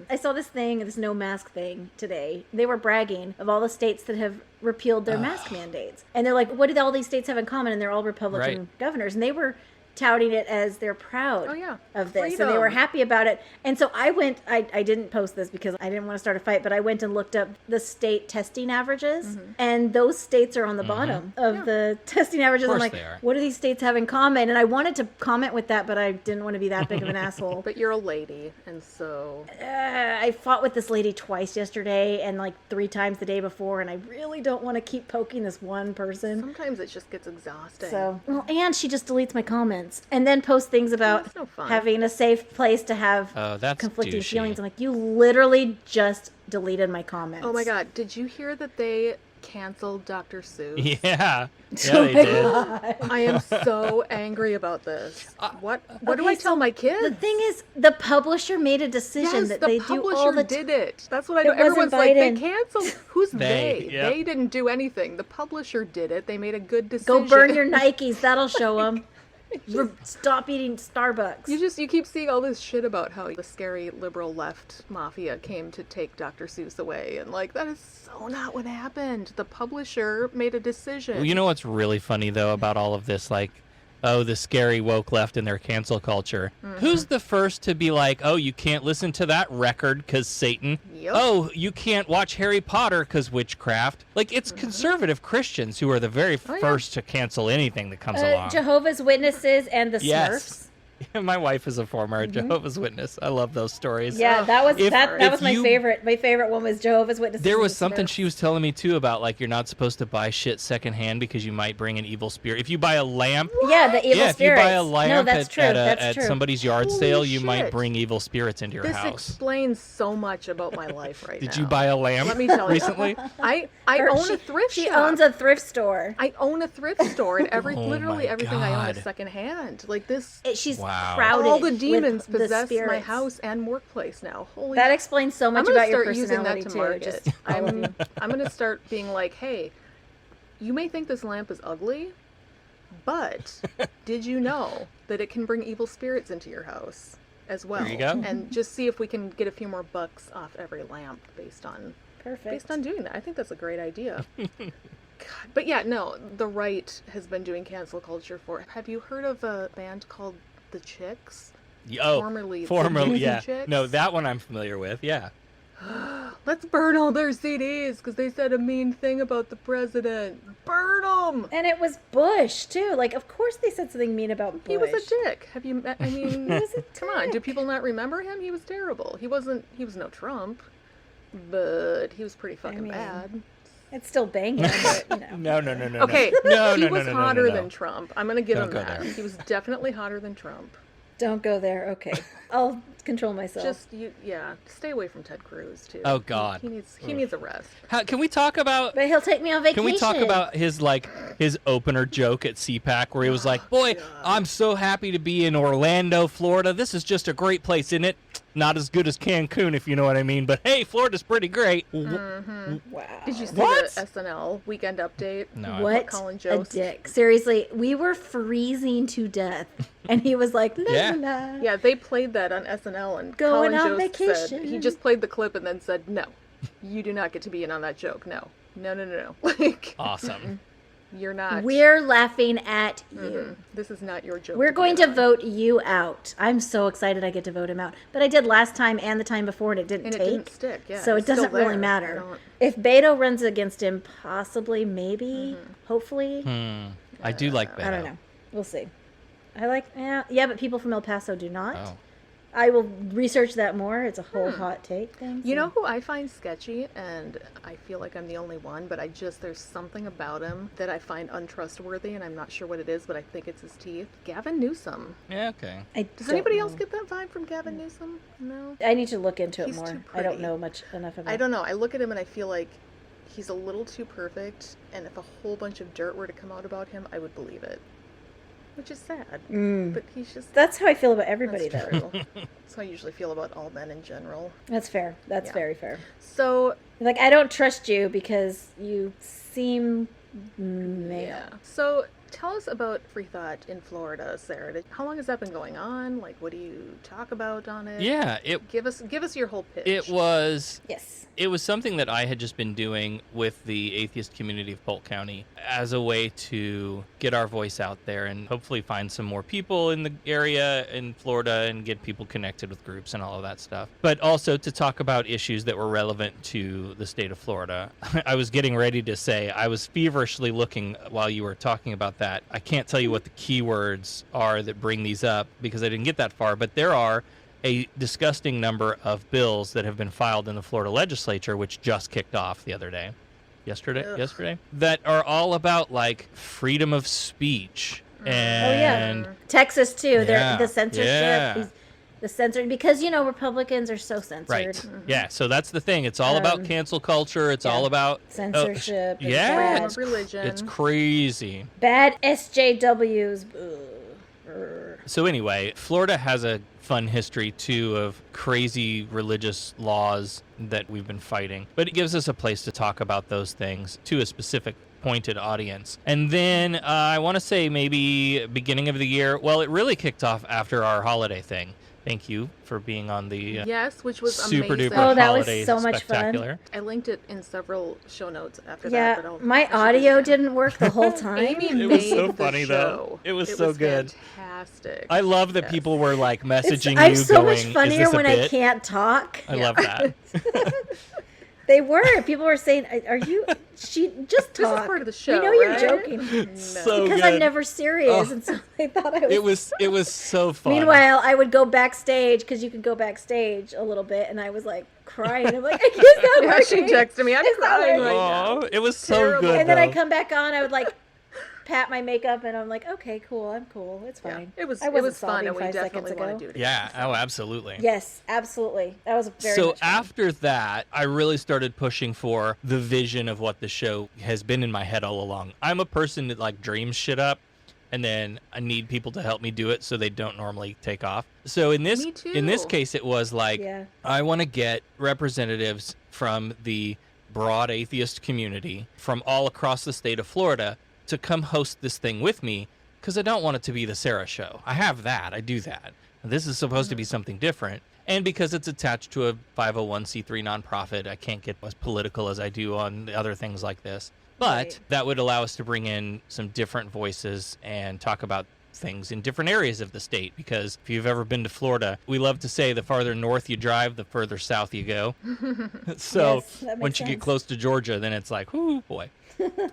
I saw this thing, this no mask thing today. They were bragging of all the states that have repealed their mask mandates. And they're like, what do all these states have in common? And they're all Republican Right. governors. And they were touting it as they're proud Oh, yeah. of this. And they were Freedom. happy about it. And so I went, I didn't post this because I didn't want to start a fight, but I went and looked up the state testing averages. And those states are on the bottom of the testing averages. I'm course like, they are. what do these states have in common? And I wanted to comment with that, but I didn't want to be that big of an asshole. But you're a lady, and so I fought with this lady twice yesterday and like 3 times the day before, and I really don't want to keep poking this one person. sometimes it just gets exhausting. So, well, and she just deletes my comments and then posts things about That's no fun. having a safe place to have Oh, that's conflicting douchey. feelings. I'm like, you literally just deleted my comments. Oh my God! Did you hear that they canceled Dr. Seuss? Yeah. Yeah, Oh they my did. God. I am so angry about this. What do Okay, I tell so my kids? The thing is, the publisher made a decision Yes, that the they do publisher all the did it. That's what I It know. wasn't Everyone's like, they Biden. canceled. Who's They, they? yep. They didn't do anything. The publisher did it. They made a good decision. Go burn your Nikes. That'll show them. Stop eating Starbucks. You keep seeing all this shit about how the scary liberal left mafia came to take Dr. Seuss away, and like that is so not what happened. The publisher made a decision. Well, you know what's really funny though about all of this, like, oh, the scary woke left and their cancel culture. Who's the first to be like, oh, you can't listen to that record because Satan? Yep. Oh, you can't watch Harry Potter because witchcraft? Like, it's conservative Christians who are the very yeah. first to cancel anything that comes along. Jehovah's Witnesses and the Yes. Smurfs. My wife is a former Jehovah's Witness. I love those stories. Yeah, that was If- that if was my you- favorite. My favorite one was Jehovah's Witnesses. There and was the something Smurfs. she was telling me too about, like, you're not supposed to buy shit secondhand because you might bring an evil spirit. If you buy a lamp, Yeah, the evil yeah, if you spirits. buy a lamp no, that's true. at That's true. somebody's yard Holy sale, you might shit. bring evil spirits into your this house. explains so much about my life right now. Did you buy a lamp Let me tell you. recently? I Or own a thrift She shop. owns a thrift store. I own a thrift store, and Oh literally my everything I own God. is secondhand. Like this, She's Wow. crowded. all the demons with the possess my spirits. house and workplace now. Holy That explains so I'm much gonna about your start using that personality to too. market. Just all of you. I'm gonna start being like, hey, you may think this lamp is ugly, but did you know that it can bring evil spirits into your house as well? There you go. And just see if we can get a few more bucks off every lamp based on Perfect. doing that. I think that's a great idea. God. But yeah, no, the right has been doing cancel culture for. Have you heard of a band called The Chicks? Oh, Formerly the formerly, Disney yeah. Chicks? No, that one I'm familiar with. Yeah. Let's burn all their CDs because they said a mean thing about the president. Burn them! And it was Bush too. Like, of course they said something mean about Bush. He was a dick. Have you met? I mean, was a come on. Do dick. people not remember him? He was terrible. He was no Trump, but he was pretty fucking mean- bad. It's still banging, but, No. Okay, No, he no, was no, no, hotter no. than Trump. I'm gonna give Don't him go that. there. He was definitely hotter than Trump. Don't go there. Okay. I'll control myself. Just stay away from Ted Cruz too. Oh, God. He needs a rest. Can we talk about... But he'll take me on vacation. Can we talk about his opener joke at CPAC where he was like, boy, I'm so happy to be in Orlando, Florida. This is just a great place, isn't it? Not as good as Cancun, if you know what I mean. But hey, Florida's pretty great. Wow. Did you see What? the SNL Weekend Update? No. What Colin a Jost? dick. Seriously, we were freezing to death. And he was like, la, Yeah. la, la. Yeah, they played that on SNL, and Going Colin on Jost said vacation. he just played the clip and then said, "No, you do not get to be in on that joke. No. Like, Awesome. you're not. We're laughing at you. This is not your joke. We're be going in to on. vote you out. I'm so excited I get to vote him out. But I did last time and the time before, and it didn't And it take. didn't stick. Yeah, So it it's still doesn't really there. matter. I don't- If Beto runs against him, possibly, maybe, hopefully. I do like Beto. I don't know. We'll see. I like, yeah, but people from El Paso do not. Oh. I will research that more. It's a whole hot take thing. You so- know who I find sketchy, and I feel like I'm the only one, but there's something about him that I find untrustworthy, and I'm not sure what it is, but I think it's his teeth. Gavin Newsom. Yeah, okay. Does anybody else get that vibe from Gavin Newsom? No? I need to look into it He's more. too I don't pretty. know enough about. I don't know. I look at him and I feel like he's a little too perfect, and if a whole bunch of dirt were to come out about him, I would believe it. Which is sad. But he's just... That's how I feel about everybody, That's though. true. That's how I usually feel about all men in general. That's fair. That's Yeah. very fair. So, Like, I don't trust you because you seem male. So tell us about Freethought in Florida, Sarah. How long has that been going on? Like, what do you talk about on it? Yeah, Give us your whole pitch. it was something that I had just been doing with the atheist community of Polk County as a way to get our voice out there and hopefully find some more people in the area in Florida and get people connected with groups and all of that stuff. But also to talk about issues that were relevant to the state of Florida. I was getting ready to say, I was feverishly looking while you were talking about that. I can't tell you what the keywords are that bring these up because I didn't get that far, but there are a disgusting number of bills that have been filed in the Florida legislature, which just kicked off the other day, yesterday, that are all about like freedom of speech. And Texas too. They're Yeah, the censorship. yeah. The censored because Republicans are so censored. right. Yeah. So that's the thing. It's all about cancel culture. It's all about censorship. and yeah. bad, religion. It's crazy. bad SJWs. So anyway, Florida has a fun history too of crazy religious laws that we've been fighting, but it gives us a place to talk about those things to a specific pointed audience. And then I want to say maybe beginning of the year, well, it really kicked off after our holiday thing. Thank you for being on the yes, which was super amazing. duper Oh, that was holiday so much fun. spectacular. I linked it in several show notes after Yeah, that. But my I should do audio it again. didn't work the whole time. Amy It was made so the funny, though. show. It was so good. Fantastic. I love that Yes. people were like messaging I'm you so going, much "Is funnier this a when I bit?" can't talk. I love that. They were. People were saying, "Are you?" She just This is talk. part of the show, We know you're right? joking So because good. I'm never serious, Oh. and so they thought I was. It was so fun. Meanwhile, I would go backstage because you could go backstage a little bit, and I was like crying. I'm like, "It's not Yeah, she working." texted me. I'm It's not crying working. right now. Oh, it was so Terrible. good. And then I though. come back on. I would like pat my makeup, and I'm like, "Okay, cool. I'm cool. It's Yeah. fine." It was I it wasn't was fun, sobbing and we 5 seconds definitely want ago. to do it again. Yeah. Oh, absolutely. Yes, absolutely. That was very. So much fun. after that, I really started pushing for the vision of what the show has been in my head all along. I'm a person that like dreams shit up, and then I need people to help me do it so they don't normally take off. So in this Me too. case, it was like Yeah. I want to get representatives from the broad atheist community from all across the state of Florida to come host this thing with me because I don't want it to be the Sarah show. I have that. I do that. This is supposed to be something different. And because it's attached to a 501c3 nonprofit, I can't get as political as I do on other things like this. But Right. that would allow us to bring in some different voices and talk about things in different areas of the state. Because if you've ever been to Florida, we love to say the farther north you drive, the further south you go. So Yes, that makes once you get sense. close to Georgia, then it's like, whoo, boy.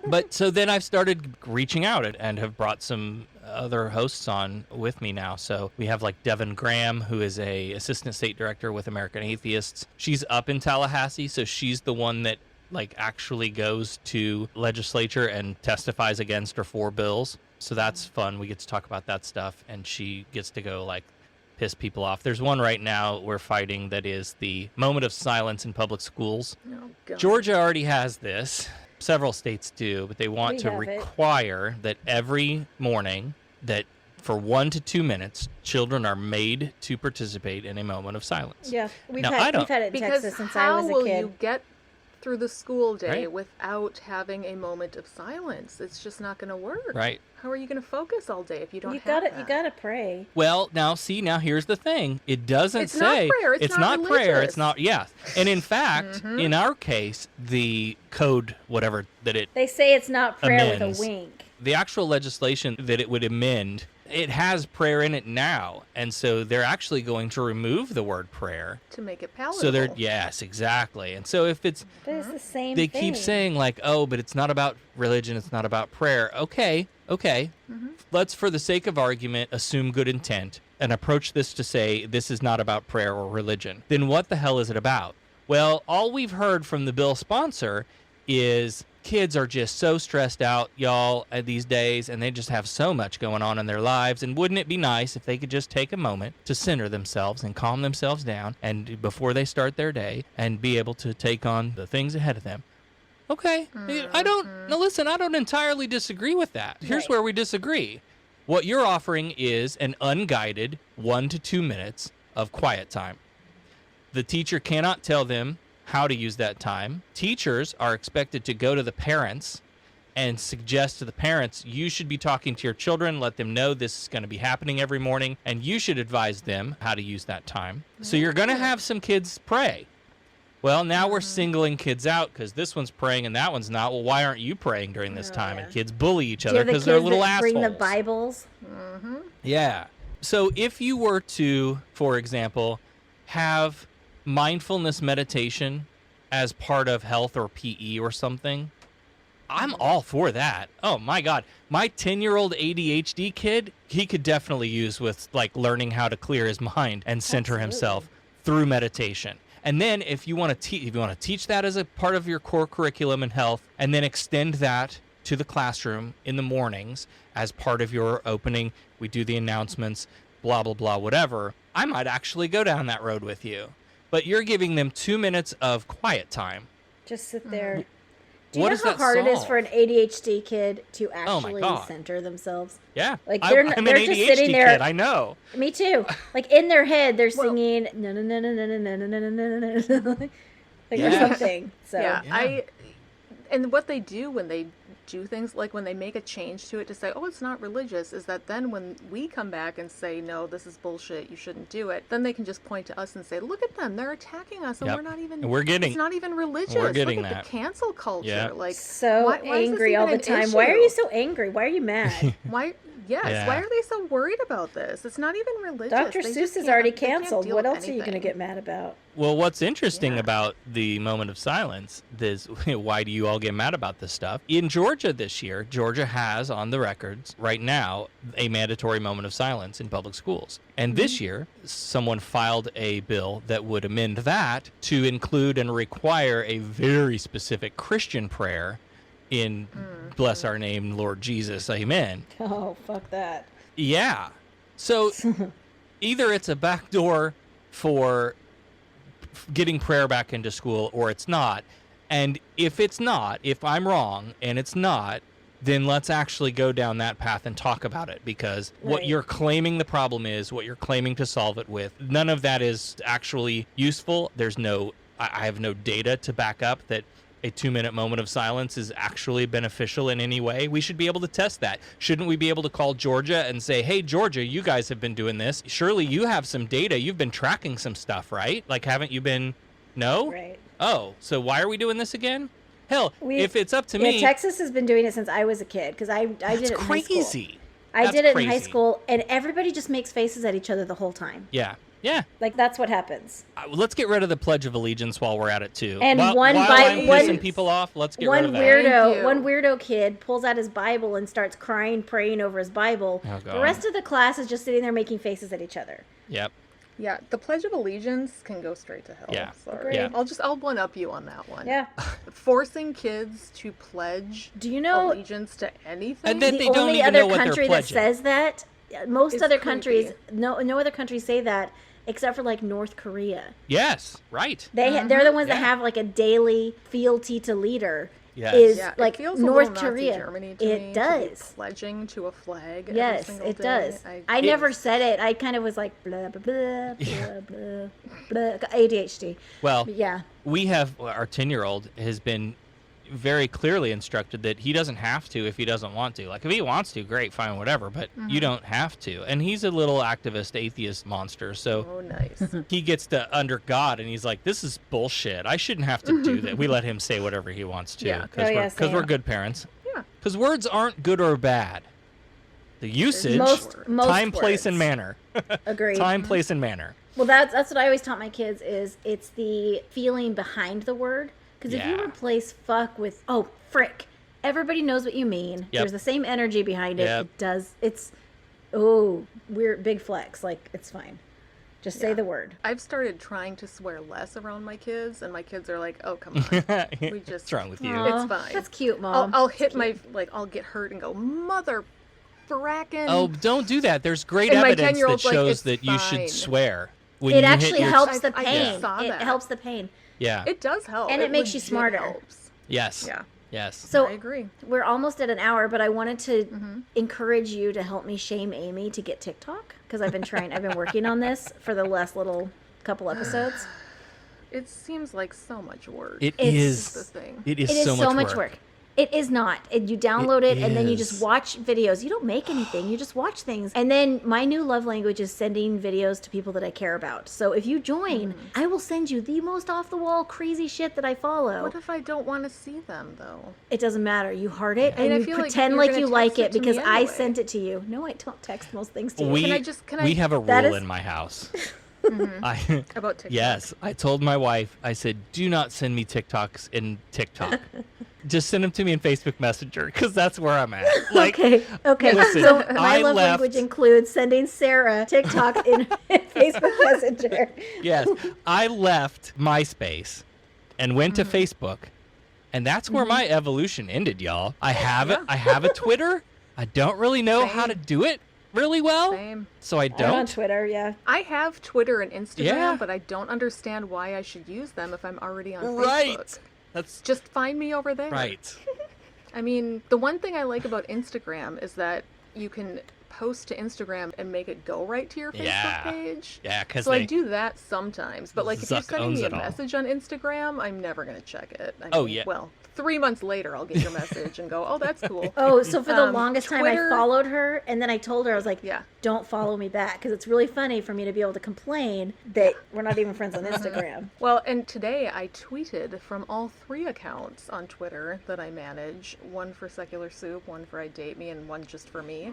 But so then I've started reaching out and have brought some other hosts on with me now. So we have like Devin Graham, who is a assistant state director with American Atheists. She's up in Tallahassee, so she's the one that like actually goes to legislature and testifies against or for bills. So that's fun. We get to talk about that stuff, and she gets to go like piss people off. There's one right now we're fighting that is the moment of silence in public schools. Oh, God. Georgia already has this. Several states do, but they want to require that every morning that for 1 to 2 minutes, children are made to participate in a moment of silence. Yeah, we've Now, had it in Texas since I was a kid. How will you get through the school day Right. without having a moment of silence? It's just not going to work. Right. How are you going to focus all day if you don't You have gotta, that? you gotta pray. Well, now here's the thing. It doesn't It's not say prayer. It's not prayer. religious. It's not. Yeah. And in fact, in our case, the code, whatever that it They say it's not prayer amends, with a wink. the actual legislation that it would amend, it has prayer in it now, and so they're actually going to remove the word prayer. To make it palatable. So they're yes, exactly. And so if it's But it's the same they thing. keep saying like, oh, but it's not about religion, it's not about prayer. Okay. Let's, for the sake of argument, assume good intent and approach this to say this is not about prayer or religion. Then what the hell is it about? Well, all we've heard from the bill sponsor is kids are just so stressed out, y'all, these days, and they just have so much going on in their lives. And wouldn't it be nice if they could just take a moment to center themselves and calm themselves down and before they start their day and be able to take on the things ahead of them? Okay. I don't entirely disagree with that. Here's where we disagree. What you're offering is an unguided 1 to 2 minutes of quiet time. The teacher cannot tell them how to use that time. Teachers are expected to go to the parents and suggest to the parents, you should be talking to your children, let them know this is going to be happening every morning, and you should advise them how to use that time. So you're going to have some kids pray. Well, now we're singling kids out because this one's praying and that one's not. Well, why aren't you praying during this time? And kids bully each other because they're little assholes. Bring the Bibles. Yeah. So if you were to, for example, have mindfulness meditation as part of health or PE or something, I'm all for that. Oh my God. My 10-year-old ADHD kid, he could definitely use with like learning how to clear his mind and center himself through meditation. And then if you want to teach that as a part of your core curriculum in health, and then extend that to the classroom in the mornings as part of your opening, we do the announcements, blah, blah, blah, whatever, I might actually go down that road with you. But you're giving them 2 minutes of quiet time. Just sit there. Do What you does know how that hard it is solve? for an ADHD kid to Oh my actually God. center themselves? Yeah. Like I'm they're an just ADHD sitting there. kid, I know. Me too. Like in their head, they're singing no no no no no no no no no no no like or something. So Yeah. And what they do when they do things, like when they make a change to it to say, oh, it's not religious, is that then when we come back and say, no, this is bullshit, you shouldn't do it, then they can just point to us and say, look at them, they're attacking us, and Yep. we're not even, And we're getting- it's not even religious. we're getting look at that. the cancel culture. Yeah. Like, so why is this angry all even the an time. Why are issue? you so angry? Why are you mad? Why? Yes. Yeah. Why are they so worried about this? It's not even religious. Dr. They Seuss just is can't- already they can't canceled. deal What with else are you going to anything. get mad about? Well, what's interesting Yeah. about the moment of silence is why do you all get mad about this stuff? In Georgia this year, Georgia has on the records right now a mandatory moment of silence in public schools. And this year, someone filed a bill that would amend that to include and require a very specific Christian prayer in bless our name, Lord Jesus, amen. Oh, fuck that. Yeah. So either it's a backdoor for getting prayer back into school or it's not. And if it's not, if I'm wrong and it's not, then let's actually go down that path and talk about it, because what Right. you're claiming the problem is, what you're claiming to solve it with, none of that is actually useful. I have no data to back up that a 2-minute moment of silence is actually beneficial in any way. We should be able to test that. Shouldn't we be able to call Georgia and say, hey, Georgia, you guys have been doing this. Surely you have some data. You've been tracking some stuff, right? Like, haven't you been? No? Right. Oh, so why are we doing this again? Hell, We- if it's up to Yeah, me, Texas has been doing it since I was a kid because I did that's it in high school. crazy. I That's did it in high crazy. school, and everybody just makes faces at each other the whole time. Yeah. Yeah. Like that's what happens. Let's get rid of the Pledge of Allegiance while we're at it, too. And while one I'm one- pissing people off, let's get rid One of that. Thank you. one weirdo kid pulls out his Bible and starts crying, praying over his Bible. Oh, The God. rest of the class is just sitting there making faces at each other. Yep. Yeah, the Pledge of Allegiance can go straight to hell. Yeah. Sorry. Yeah. I'll one up you on that one. Yeah. Forcing kids to pledge Do you know allegiance to anything? And then the they don't only even other know what they're country that pledging. says that? Most It's other creepy. countries, no other countries say that except for like North Korea. Yes, right. They're the ones that Yeah. have like a daily fealty to leader. Yes. Is yeah, like it feels North a little Korea. Nazi Germany to It me, does. To be pledging to a flag. Yes, every single it day. does. I never said it. I kind of was like blah blah blah blah blah blah. ADHD. Well, But yeah. we have our 10-year-old has been very clearly instructed that he doesn't have to if he doesn't want to. Like, if he wants to, great, fine, whatever, but you don't have to. And he's a little activist, atheist monster, so Oh, nice. he gets to under God, and he's like, this is bullshit. I shouldn't have to do that. We let him say whatever he wants to, Yeah. because Oh, yeah, we're same. good parents. Yeah. Because words aren't good or bad. The usage, Most time, place, and words. manner. Agreed. Time, place, and manner. Well, that's what I always taught my kids is it's the feeling behind the word. Because if you Yeah. replace fuck with oh frick, everybody knows what you mean. Yep. There's the same energy behind it. Yep. It does. It's weird big flex. Like it's fine. Just say Yeah. the word. I've started trying to swear less around my kids, and my kids are like, "Oh, come on, we just What's wrong with you? Aw, It's fine. That's cute, mom. I'll hit my I'll get hurt and go, mother, frackin'." Oh, don't do that. There's great And my evidence that 10-year-old's like, shows "It's that you fine." should swear. When It you hit actually your- helps the I pain. saw It that. helps the pain. Yeah. It does help, And it makes you legit smarter. helps. Yes. Yeah, Yes. So I agree. we're almost at an hour, but I wanted to encourage you to help me shame Amy to get TikTok because I've been working on this for the last little couple episodes. It seems like so much work. It It's is. the thing. It is It is so much work. It is not. You download it and then you just is. watch videos. You don't make anything. You just watch things. And then my new love language is sending videos to people that I care about. So if you join, I will send you the most off the wall crazy shit that I follow. What if I don't want to see them though? It doesn't matter. You heart it mean, I and you feel like pretend you're like gonna you like text it it to me because I anyway. sent it to you. No, I don't text most things to you. We have a That rule is- in my house. Mm-hmm. I About TikTok. Yes, I told my wife. I said, "Do not send me TikToks in TikTok. Just send them to me in Facebook Messenger because that's where I'm at." Like, Okay. listen, so I my love left- language includes sending Sarah TikTok in Facebook Messenger. yes, I left MySpace and went to Facebook, and that's where my evolution ended, y'all. I have it. I have a Twitter. I don't really know how to do it really well, Same. so I I'm on don't. Twitter, yeah. I have Twitter and Instagram, Yeah. but I don't understand why I should use them if I'm already on Right. Facebook. That's Just find me over there. right. I mean, the one thing I like about Instagram is that you can post to Instagram and make it go right to your Facebook Yeah. page. Yeah, because So I do that sometimes, but like if you're Zuck sending owns me a it all. message on Instagram, I'm never gonna check it. I Oh, mean, yeah. Well, 3 months later, I'll get your message and go, "Oh, that's cool." Oh, so for the Um, longest time I Twitter- followed her and then I told her, I was like, Yeah. don't follow me back because it's really funny for me to be able to complain that we're not even friends on Instagram. Well, and today I tweeted from all 3 accounts on Twitter that I manage, one for Secular Soup, one for I Date Me, and one just for me.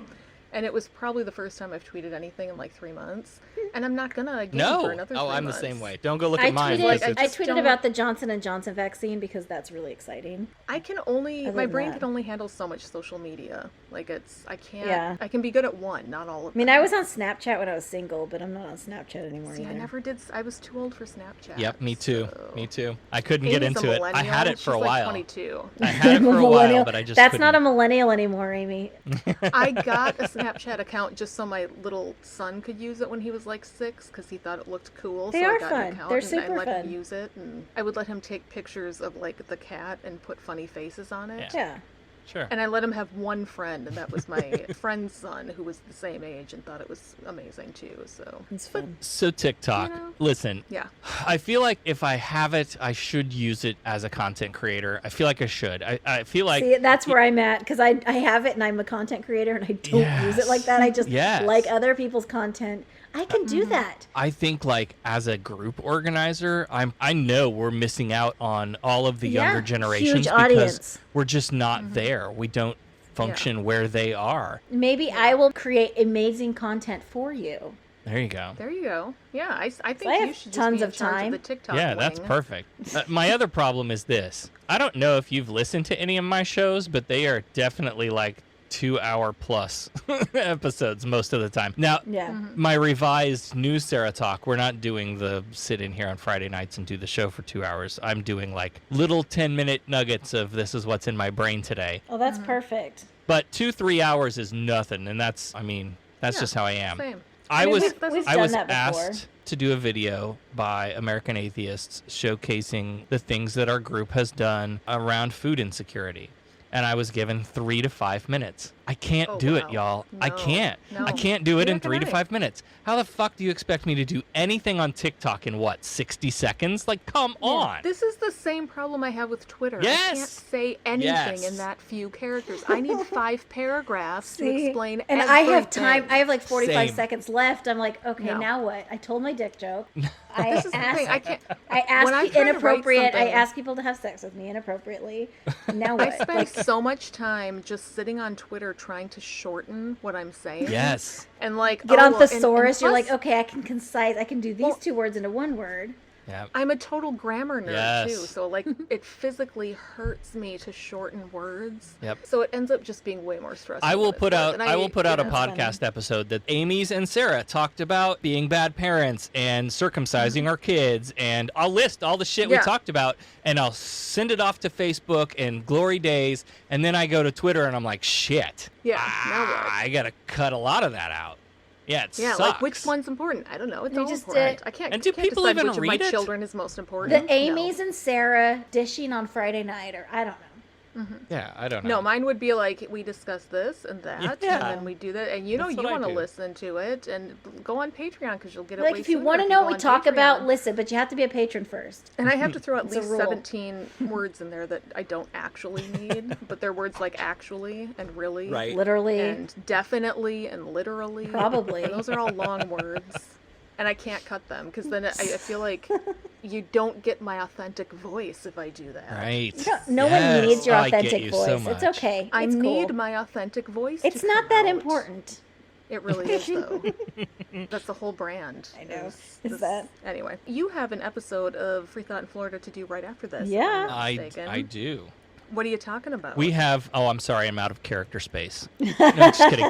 And it was probably the first time I've tweeted anything in like 3 months. And I'm not gonna again No. for another 3 Oh, I'm the months. same way. Don't go look I at mine. tweeted, like, because I I it's- just tweeted don't- about the Johnson & Johnson vaccine because that's really exciting. I can only Other my than brain that. can only handle so much social media. Like I can't. Yeah. I can be good at one, not all of I mean, them. I was on Snapchat when I was single, but I'm not on Snapchat anymore See, either. I never did. I was too old for Snapchat. Yep, me too. so- Me too. I couldn't get Amy's a into it. I had millennial. it for a She's like while. 22. I had it I'm a for a while, millennial. but I just That's not a couldn't. millennial anymore, Amy. I got a Snapchat account just so my little son could use it when he was like 6 because he thought it looked cool. They so are I got fun. an account They're and super I let fun. him use it, and I would let him take pictures of like the cat and put funny faces on it. Yeah. Sure. And I let him have one friend, and that was my friend's son, who was the same age and thought it was amazing too. So It's fun. So TikTok, You know? listen, yeah, I feel like if I have it, I should use it as a content creator. I feel like I should. I feel like See, that's where I'm at because I have it and I'm a content creator and I don't use it like that. I just Yes. like other people's content. I can do that. I think like as a group organizer, I know we're missing out on all of the Yeah, younger generations huge because audience. we're just not there. We don't function where they are. Maybe I will create amazing content for you. There you go. there you go. Yeah, I think I you have should just tons be in of charge time. of the TikTok. Yeah, that's wing. perfect. My other problem is this. I don't know if you've listened to any of my shows, but they are definitely like 2-hour plus episodes most of the time. Now, Yeah. my revised new Sarah Talk, we're not doing the sit in here on Friday nights and do the show for 2 hours. I'm doing like little 10-minute nuggets of this is what's in my brain today. Oh, that's perfect. But 2-3 hours is nothing. And that's just how I am. Same. I mean, was we've I done was that before. asked to do a video by American Atheists showcasing the things that our group has done around food insecurity. And I was given 3 to 5 minutes. I can't do it, y'all. I No. can't. No. I can't do it in Neither 3 to can I. 5 minutes. How the fuck do you expect me to do anything on TikTok in 60 seconds? Like, come on. This is the same problem I have with Twitter. I Yes. can't say anything Yes. in that few characters. I need 5 paragraphs to See? explain And everything. I have time. I have like 45 Same. seconds left. I'm like, okay, No. now what? I told my dick joke. I This is the thing. I can't. I asked when I'm trying to write inappropriate. I something- asked people to have sex with me inappropriately. Now I what? spend Like, so much time just sitting on Twitter trying to shorten what I'm saying. Yes. And like get on and thesaurus. You're plus, like, okay, I can concise. I can do these Well- 2 words into 1 word. Yeah. I'm a total grammar nerd Yes. too, so like it physically hurts me to shorten words. Yep. So it ends up just being way more stressful. I will than put it's out worth. And I will put out a That's funny. podcast episode that Amy's and Sarah talked about being bad parents and circumcising our kids, and I'll list all the shit we Yeah. talked about and I'll send it off to Facebook and glory days, and then I go to Twitter and I'm like, shit. Yeah, now what? I gotta cut a lot of that out. Yeah, it Yeah, sucks. like which one's important? I don't know. It's They all just important. did- I can't. And do can't people decide even which of my read it? children is most important? The No. Amy's and Sarah dishing on Friday night, or I don't know. Yeah, I don't know. No, mine would be like we discuss this and that, Yeah. and then we do that, and you know That's you what I want to do. listen to it, and go on Patreon because you'll get it. Like, way if you sooner want to if know go what we on talk about, Patreon. listen, but you have to be a patron first. And I have to throw at It's a least rule. 17 words in there that I don't actually need, but they're words like actually and really, Right. Literally. and definitely and literally. Probably. And those are all long words, and I can't cut them because then I feel like you don't get my authentic voice if I do that. Right. No Yes. one needs your Oh, I get authentic you voice. so It's much. okay. I It's need cool. my authentic voice. It's to not come that out. important. It really is, though. That's the whole brand. I know. Is Is this- that- Anyway, you have an episode of Freethought in Florida to do right after this. if Yeah. I'm not mistaken. I do. What are you talking about? We have, I'm sorry, I'm out of character space. No, just kidding.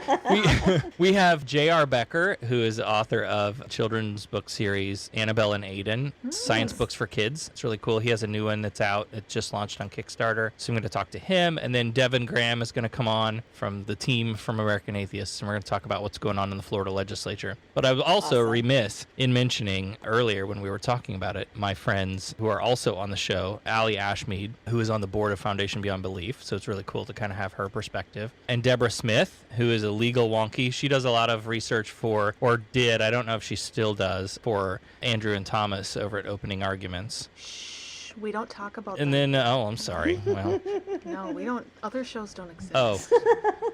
We have J.R. Becker, who is the author of children's book series Annabelle and Aiden, science books for kids. It's really cool. He has a new one that's out. It just launched on Kickstarter. So I'm going to talk to him. And then Devin Graham is going to come on from the team from American Atheists. And we're going to talk about what's going on in the Florida legislature. But I was also remiss in mentioning earlier when we were talking about it, my friends who are also on the show, Allie Ashmead, who is on the board of Foundation Beyond Belief, so it's really cool to kind of have her perspective. And Deborah Smith, who is a legal wonky. She does a lot of research for, or did, I don't know if she still does, for Andrew and Thomas over at Opening Arguments. Shh, we don't talk about And that. then, I'm sorry. Well, No, we don't. Other shows don't exist. oh,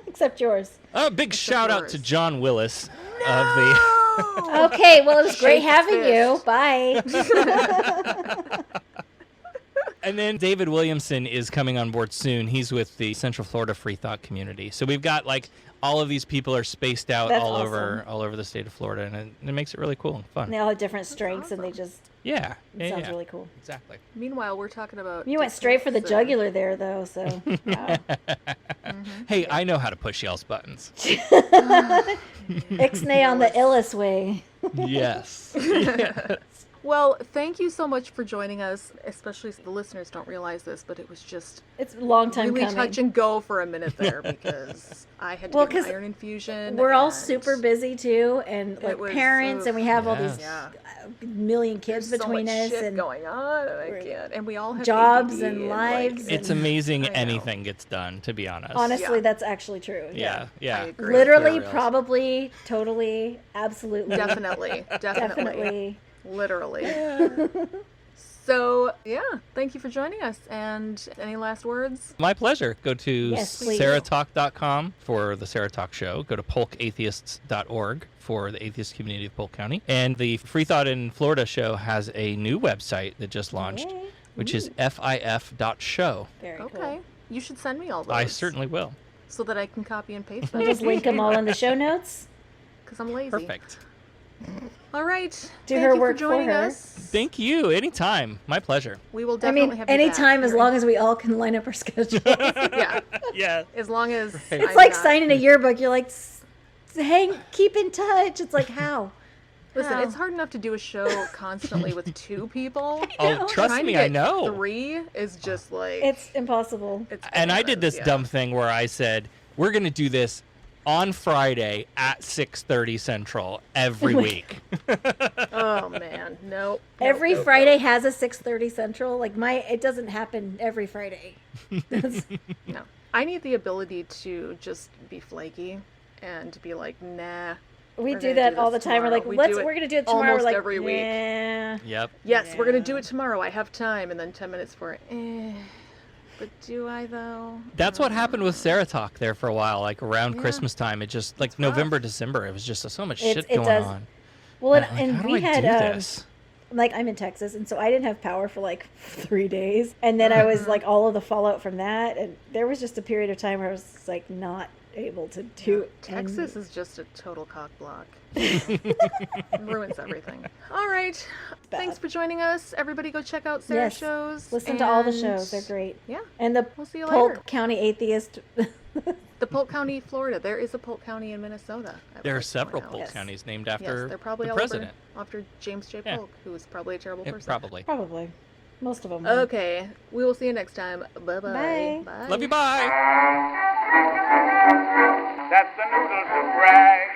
Except yours. a big shout out to yours. John Willis of the. Okay, well, it was great Shake having you. fist. Bye. And then David Williamson is coming on board soon. He's with the Central Florida Freethought community. So we've got like all of these people are spaced out That's all awesome. over the state of Florida, and it makes it really cool and fun. They all have different strengths, and they just Yeah, it yeah, sounds yeah. really cool. Exactly. Meanwhile, we're talking about. You went straight for the techniques and- jugular there, though. So wow. Hey, I know how to push y'all's buttons. Ixnay on the illest way. Yes. Well, thank you so much for joining us. Especially the listeners don't realize this, but it was just It's a long time really coming. touch and go for a minute there because I had to Well, get 'cause an iron infusion. We're all and super busy too, and like was, parents, and we have all Yes. these Yeah. million kids There's between so much us, shit and going on, and I We're- can't. And we all have jobs ADD and like, lives It's and- amazing I know. anything gets done, to be honest. honestly, Yeah. that's actually true. Yeah, yeah. I agree. Literally, For reals. probably, totally, absolutely, Definitely. definitely. Literally. So, yeah, thank you for joining us. And any last words? My pleasure. Go to Yes, please. SarahTalk.com for the Sarah Talk Show. Go to polkatheists.org for the atheist community of Polk County. And the Freethought in Florida show has a new website that just launched, Yay. which is fif.show. Very Okay. cool. You should send me all those. I certainly will. So that I can copy and paste them. I'll just link them all in the show notes. Because I'm lazy. Perfect. All right. Do Thank her you work for joining for her. us. Thank you. Anytime. My pleasure. We will I definitely mean, have you back. anytime as You're- long as we all can line up our schedules. Yeah. Yeah. As long as It's I'm like not- signing a yearbook. You're like, keep in touch. It's like, how? Listen, How? it's hard enough to do a show constantly with 2 people. Oh, trust Trying to me, I get know. 3 is just like It's impossible. it's And I did bananas, this yeah. dumb thing where I said, we're going to do this on Friday at 6:30 Central every week. Oh man, nope. Every Nope. Friday has a 6:30 Central. Like it doesn't happen every Friday. No. I need the ability to just be flaky and be like, nah. We We're do gonna that do all the this time. We're like, tomorrow. We do it we're gonna do it tomorrow. almost We're like, every week. nah. Yep. Yes, we're gonna do Yeah. it tomorrow. I have time, and then 10 minutes for but do I though? That's what happened with SarahTalk there for a while, like around Yeah. Christmas time. It just, like It's rough. November, December, it was just so much It shit going does. on. Well, I'm like, and how do we I had do this? like I'm in Texas, and so I didn't have power for like 3 days, and then I was like all of the fallout from that, and there was just a period of time where I was like not able to do Texas is just a total cock block. Ruins everything. All right. Thanks for joining us. Everybody go check out Sarah's Yes. shows. Listen to all the and- shows; they're great. Yeah. And the We'll see you Polk later. County Atheist. The Polk County, Florida. There is a Polk County in Minnesota. I would There are like to several point out. Polk Yes. counties named Yes, after they're probably the all president. over after James J. Yeah. Polk, who was probably a terrible Yeah, person. probably. Probably, most of them. were. Okay, we will see you next time. Bye-bye. Bye. Love you, bye. That's the noodle soup rag.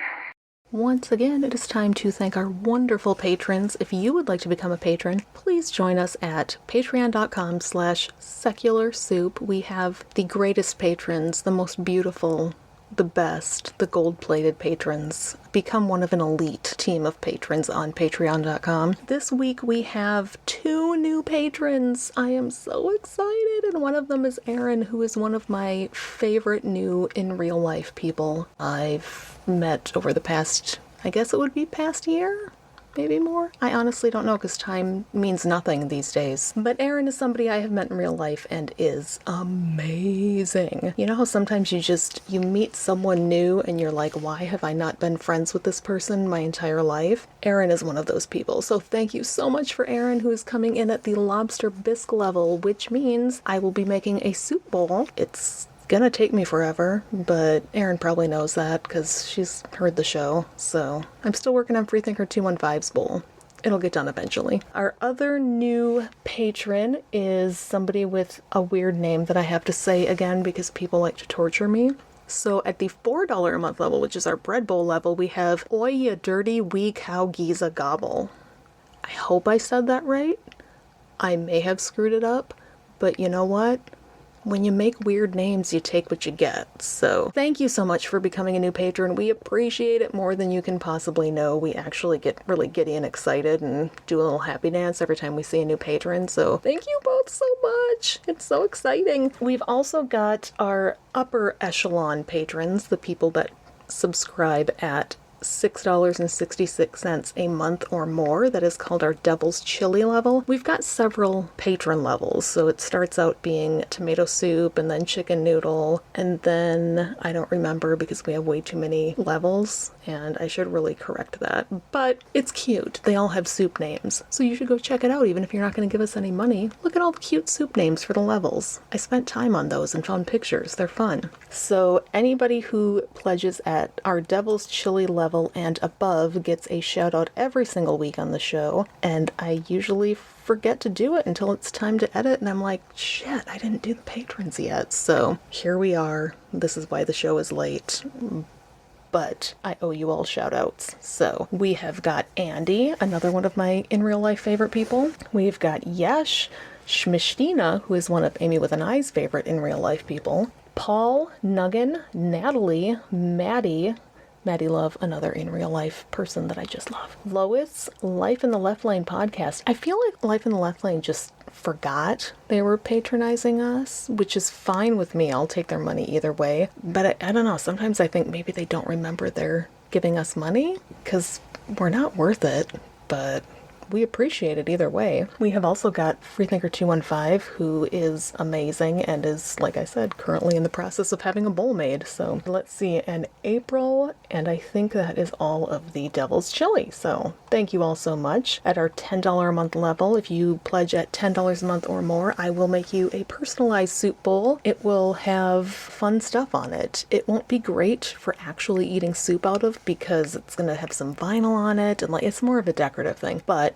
Once again, it is time to thank our wonderful patrons. If you would like to become a patron, please join us at patreon.com/secularsoup. We have the greatest patrons, the most beautiful, the best, the gold-plated patrons. Become one of an elite team of patrons on patreon.com. This week we have 2 new patrons. I am so excited, and one of them is Aaron, who is one of my favorite new in real life people I've met over the past, I guess it would be past year? Maybe more? I honestly don't know because time means nothing these days. But Aaron is somebody I have met in real life and is amazing. You know how sometimes you meet someone new and you're like, why have I not been friends with this person my entire life? Aaron is one of those people. So thank you so much for Aaron, who is coming in at the lobster bisque level, which means I will be making a soup bowl. It's gonna take me forever, but Erin probably knows that because she's heard the show. So I'm still working on Freethinker 215's bowl. It'll get done eventually. Our other new patron is somebody with a weird name that I have to say again because people like to torture me. So at the $4 a month level, which is our bread bowl level, we have Oi Ya Dirty Wee Cow Giza Gobble. I hope I said that right. I may have screwed it up, but you know what? When you make weird names, you take what you get. So thank you so much for becoming a new patron. We appreciate it more than you can possibly know. We actually get really giddy and excited and do a little happy dance every time we see a new patron. So thank you both so much. It's so exciting. We've also got our upper echelon patrons, the people that subscribe at $6.66 a month or more. That is called our Devil's Chili level. We've got several patron levels, so it starts out being tomato soup and then chicken noodle, and then I don't remember because we have way too many levels, and I should really correct that. But it's cute. They all have soup names, so you should go check it out even if you're not going to give us any money. Look at all the cute soup names for the levels. I spent time on those and found pictures. They're fun. So anybody who pledges at our Devil's Chili level and above gets a shout out every single week on the show, and I usually forget to do it until it's time to edit, and I'm like, shit, I didn't do the patrons yet. So here we are. This is why the show is late, but I owe you all shout outs. So we have got Andy, another one of my in real life favorite people. We've got Yesh Schmishtina, who is one of Amy with an Eye's favorite in real life people. Paul, Nuggin, Natalie, Maddie Love, another in real life person that I just love. Lois, Life in the Left Lane podcast. I feel like Life in the Left Lane just forgot they were patronizing us, which is fine with me. I'll take their money either way. But I don't know. Sometimes I think maybe they don't remember they're giving us money because we're not worth it. But we appreciate it either way. We have also got Freethinker215, who is amazing and is, like I said, currently in the process of having a bowl made. So let's see, in April, and I think that is all of the Devil's Chili. So thank you all so much. At our $10 a month level, if you pledge at $10 a month or more, I will make you a personalized soup bowl. It will have fun stuff on it. It won't be great for actually eating soup out of because it's going to have some vinyl on it, and like it's more of a decorative thing, but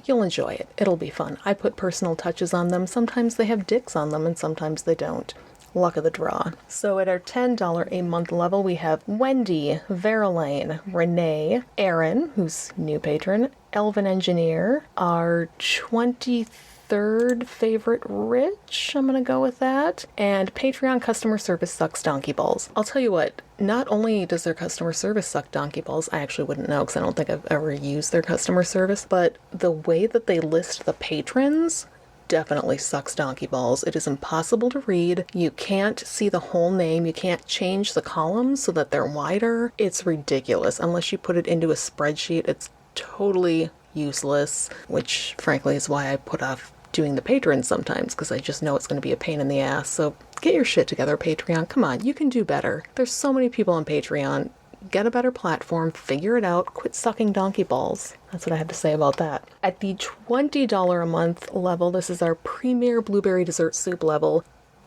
you'll enjoy it. It'll be fun. I put personal touches on them. Sometimes they have dicks on them and sometimes they don't. Luck of the draw. So at our $10 a month level, we have Wendy, Verlaine, Renee, Aaron, who's new patron, Elvin Engineer, our 23rd favorite Rich, I'm gonna go with that, and Patreon customer service sucks donkey balls. I'll tell you what, not only does their customer service suck donkey balls, I actually wouldn't know because I don't think I've ever used their customer service, but the way that they list the patrons definitely sucks donkey balls. It is impossible to read. You can't see the whole name. You can't change the columns so that they're wider. It's ridiculous. Unless you put it into a spreadsheet, it's totally useless, which frankly is why I put off doing the patrons sometimes, because I just know it's going to be a pain in the ass. So get your shit together, Patreon. Come on, you can do better. There's so many people on Patreon. Get a better platform, figure it out, quit sucking donkey balls. That's what I have to say about that. At the $20 a month level, this is our premier blueberry dessert soup level.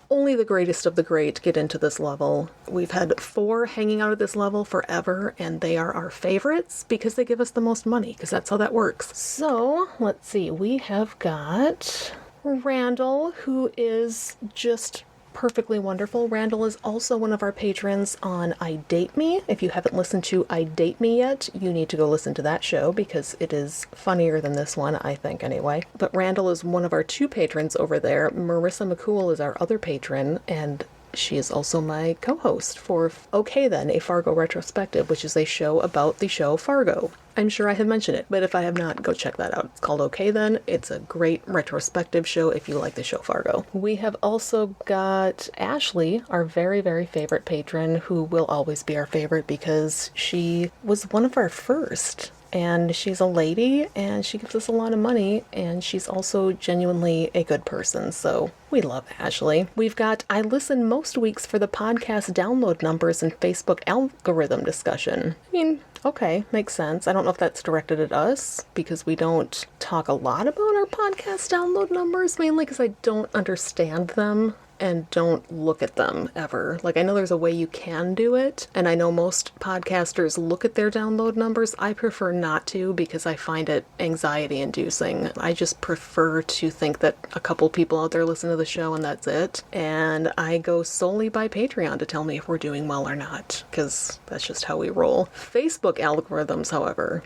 Only the greatest of the great get into this level. We've had 4 hanging out at this level forever, and they are our favorites because they give us the most money, because that's how that works. So, let's see, we have got Randall, who is just perfectly wonderful. Randall is also one of our patrons on I Date Me. If you haven't listened to I Date Me yet, you need to go listen to that show because it is funnier than this one, I think anyway. But Randall is one of our 2 patrons over there. Marissa McCool is our other patron, and she is also my co-host for Okay Then, a Fargo retrospective, which is a show about the show Fargo. I'm sure I have mentioned it, but if I have not, go check that out. It's called Okay Then. It's a great retrospective show if you like the show Fargo. We have also got Ashley, our very, very favorite patron, who will always be our favorite because she was one of our first. And she's a lady, and she gives us a lot of money, and she's also genuinely a good person, so we love Ashley. We've got I listen most weeks for the podcast download numbers and Facebook algorithm discussion. I mean, okay, makes sense. I don't know if that's directed at us, because we don't talk a lot about our podcast download numbers, mainly because I don't understand them and don't look at them ever. Like, I know there's a way you can do it, and I know most podcasters look at their download numbers. I prefer not to because I find it anxiety inducing. I just prefer to think that a couple people out there listen to the show and that's it. And I go solely by Patreon to tell me if we're doing well or not, because that's just how we roll. Facebook algorithms, however,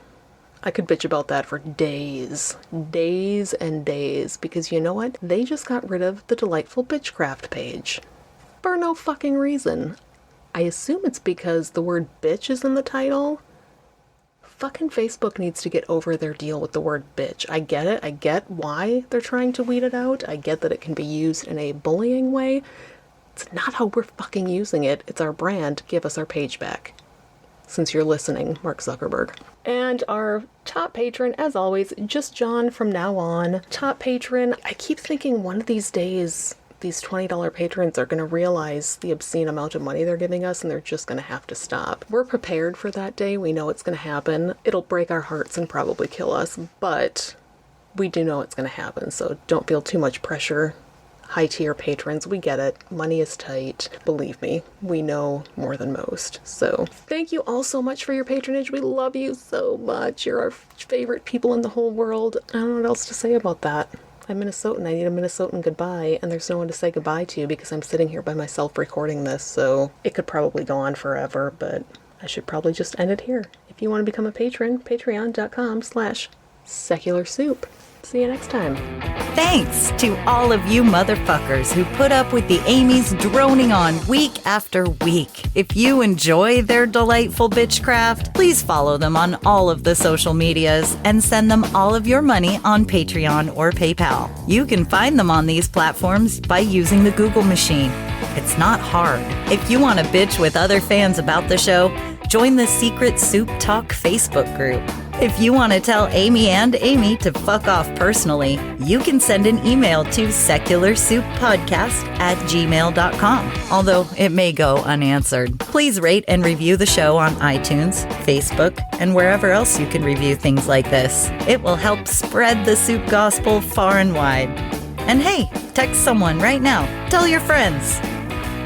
I could bitch about that for days and days, because you know what? They just got rid of the Delightful Bitchcraft page. For no fucking reason. I assume it's because the word bitch is in the title. Fucking Facebook needs to get over their deal with the word bitch. I get it. I get why they're trying to weed it out. I get that it can be used in a bullying way. It's not how we're fucking using it. It's our brand. Give us our page back. Since you're listening, Mark Zuckerberg. And our top patron, as always, just John from now on. Top patron, I keep thinking one of these days, these $20 patrons are going to realize the obscene amount of money they're giving us, and they're just going to have to stop. We're prepared for that day. We know it's going to happen. It'll break our hearts and probably kill us, but we do know it's going to happen, so don't feel too much pressure. High-tier patrons, we get it. Money is tight. Believe me, we know more than most. So thank you all so much for your patronage. We love you so much. You're our favorite people in the whole world. I don't know what else to say about that. I'm Minnesotan. I need a Minnesotan goodbye, and there's no one to say goodbye to because I'm sitting here by myself recording this, so it could probably go on forever, but I should probably just end it here. If you want to become a patron, patreon.com/secularsoup. See you next time. Thanks to all of you motherfuckers who put up with the Amy's droning on week after week. If you enjoy their delightful bitchcraft, please follow them on all of the social medias and send them all of your money on Patreon or PayPal. You can find them on these platforms by using the Google machine. It's not hard. If you want to bitch with other fans about the show, join the Secret Soup Talk Facebook group. If you want to tell Amy and Amy to fuck off personally, you can send an email to secularsouppodcast@gmail.com, although it may go unanswered. Please rate and review the show on iTunes, Facebook, and wherever else you can review things like this. It will help spread the soup gospel far and wide. And hey, text someone right now. Tell your friends.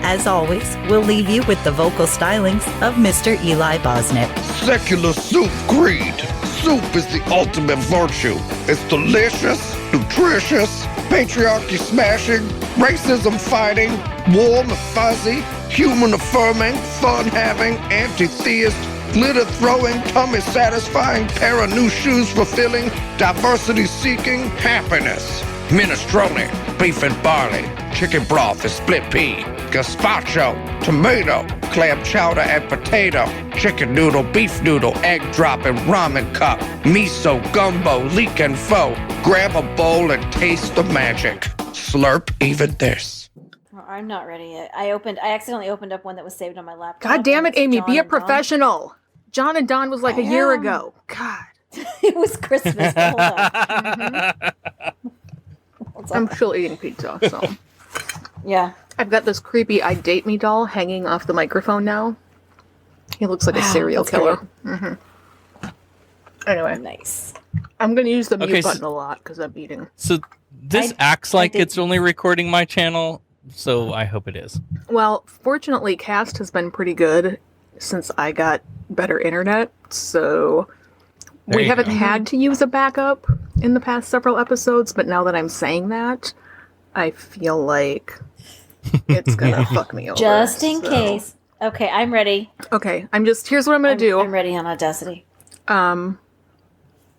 As always, we'll leave you with the vocal stylings of Mr. Eli Bosnick. Secular soup creed. Soup is the ultimate virtue. It's delicious, nutritious, patriarchy smashing, racism fighting, warm and fuzzy, human affirming, fun having, anti-theist, glitter throwing, tummy satisfying, pair of new shoes fulfilling, diversity seeking, happiness. Minestrone, beef and barley, chicken broth and split pea, gazpacho, tomato, clam chowder and potato, chicken noodle, beef noodle, egg drop and ramen cup, miso, gumbo, leek and pho. Grab a bowl and taste the magic. Slurp even this. Well, I'm not ready yet. I accidentally opened up one that was saved on my laptop. God damn it, It's Amy, John be a and Dawn. professional. John and Don was like a year ago. God. It was Christmas. Hold on. I'm still eating pizza, so. Yeah. I've got this creepy I Date Me doll hanging off the microphone now. He looks like a serial that's killer. Mm-hmm. Anyway, Nice. I'm going to use the Okay, mute so- button a lot because I'm eating. So this acts like it's only recording my channel, so I hope it is. Well, fortunately, Cast has been pretty good since I got better internet, so There we you haven't go. had to use a backup in the past several episodes, but now that I'm saying that, I feel like it's gonna fuck me over. Just in so- case. Okay, I'm ready. Okay, here's what I'm gonna do. I'm ready on Audacity. I'm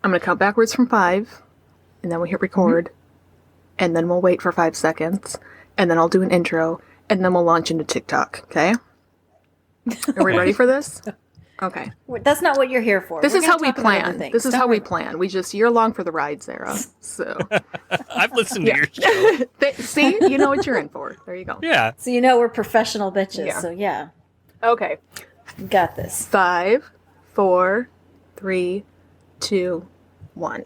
gonna count backwards from 5, and then we hit record, and then we'll wait for 5 seconds, and then I'll do an intro, and then we'll launch into TikTok, okay? Are we ready for this? Okay. That's not what you're here for. This We're is gonna how we talk about other plan. things. This is Don't how we worry. plan. You're along for the ride, Sarah. So, I've listened to your show. see, you know what you're in for. There you go. Yeah. So you know we're professional bitches. Yeah. So yeah, Okay. we got this. 5, 4, 3, 2, 1.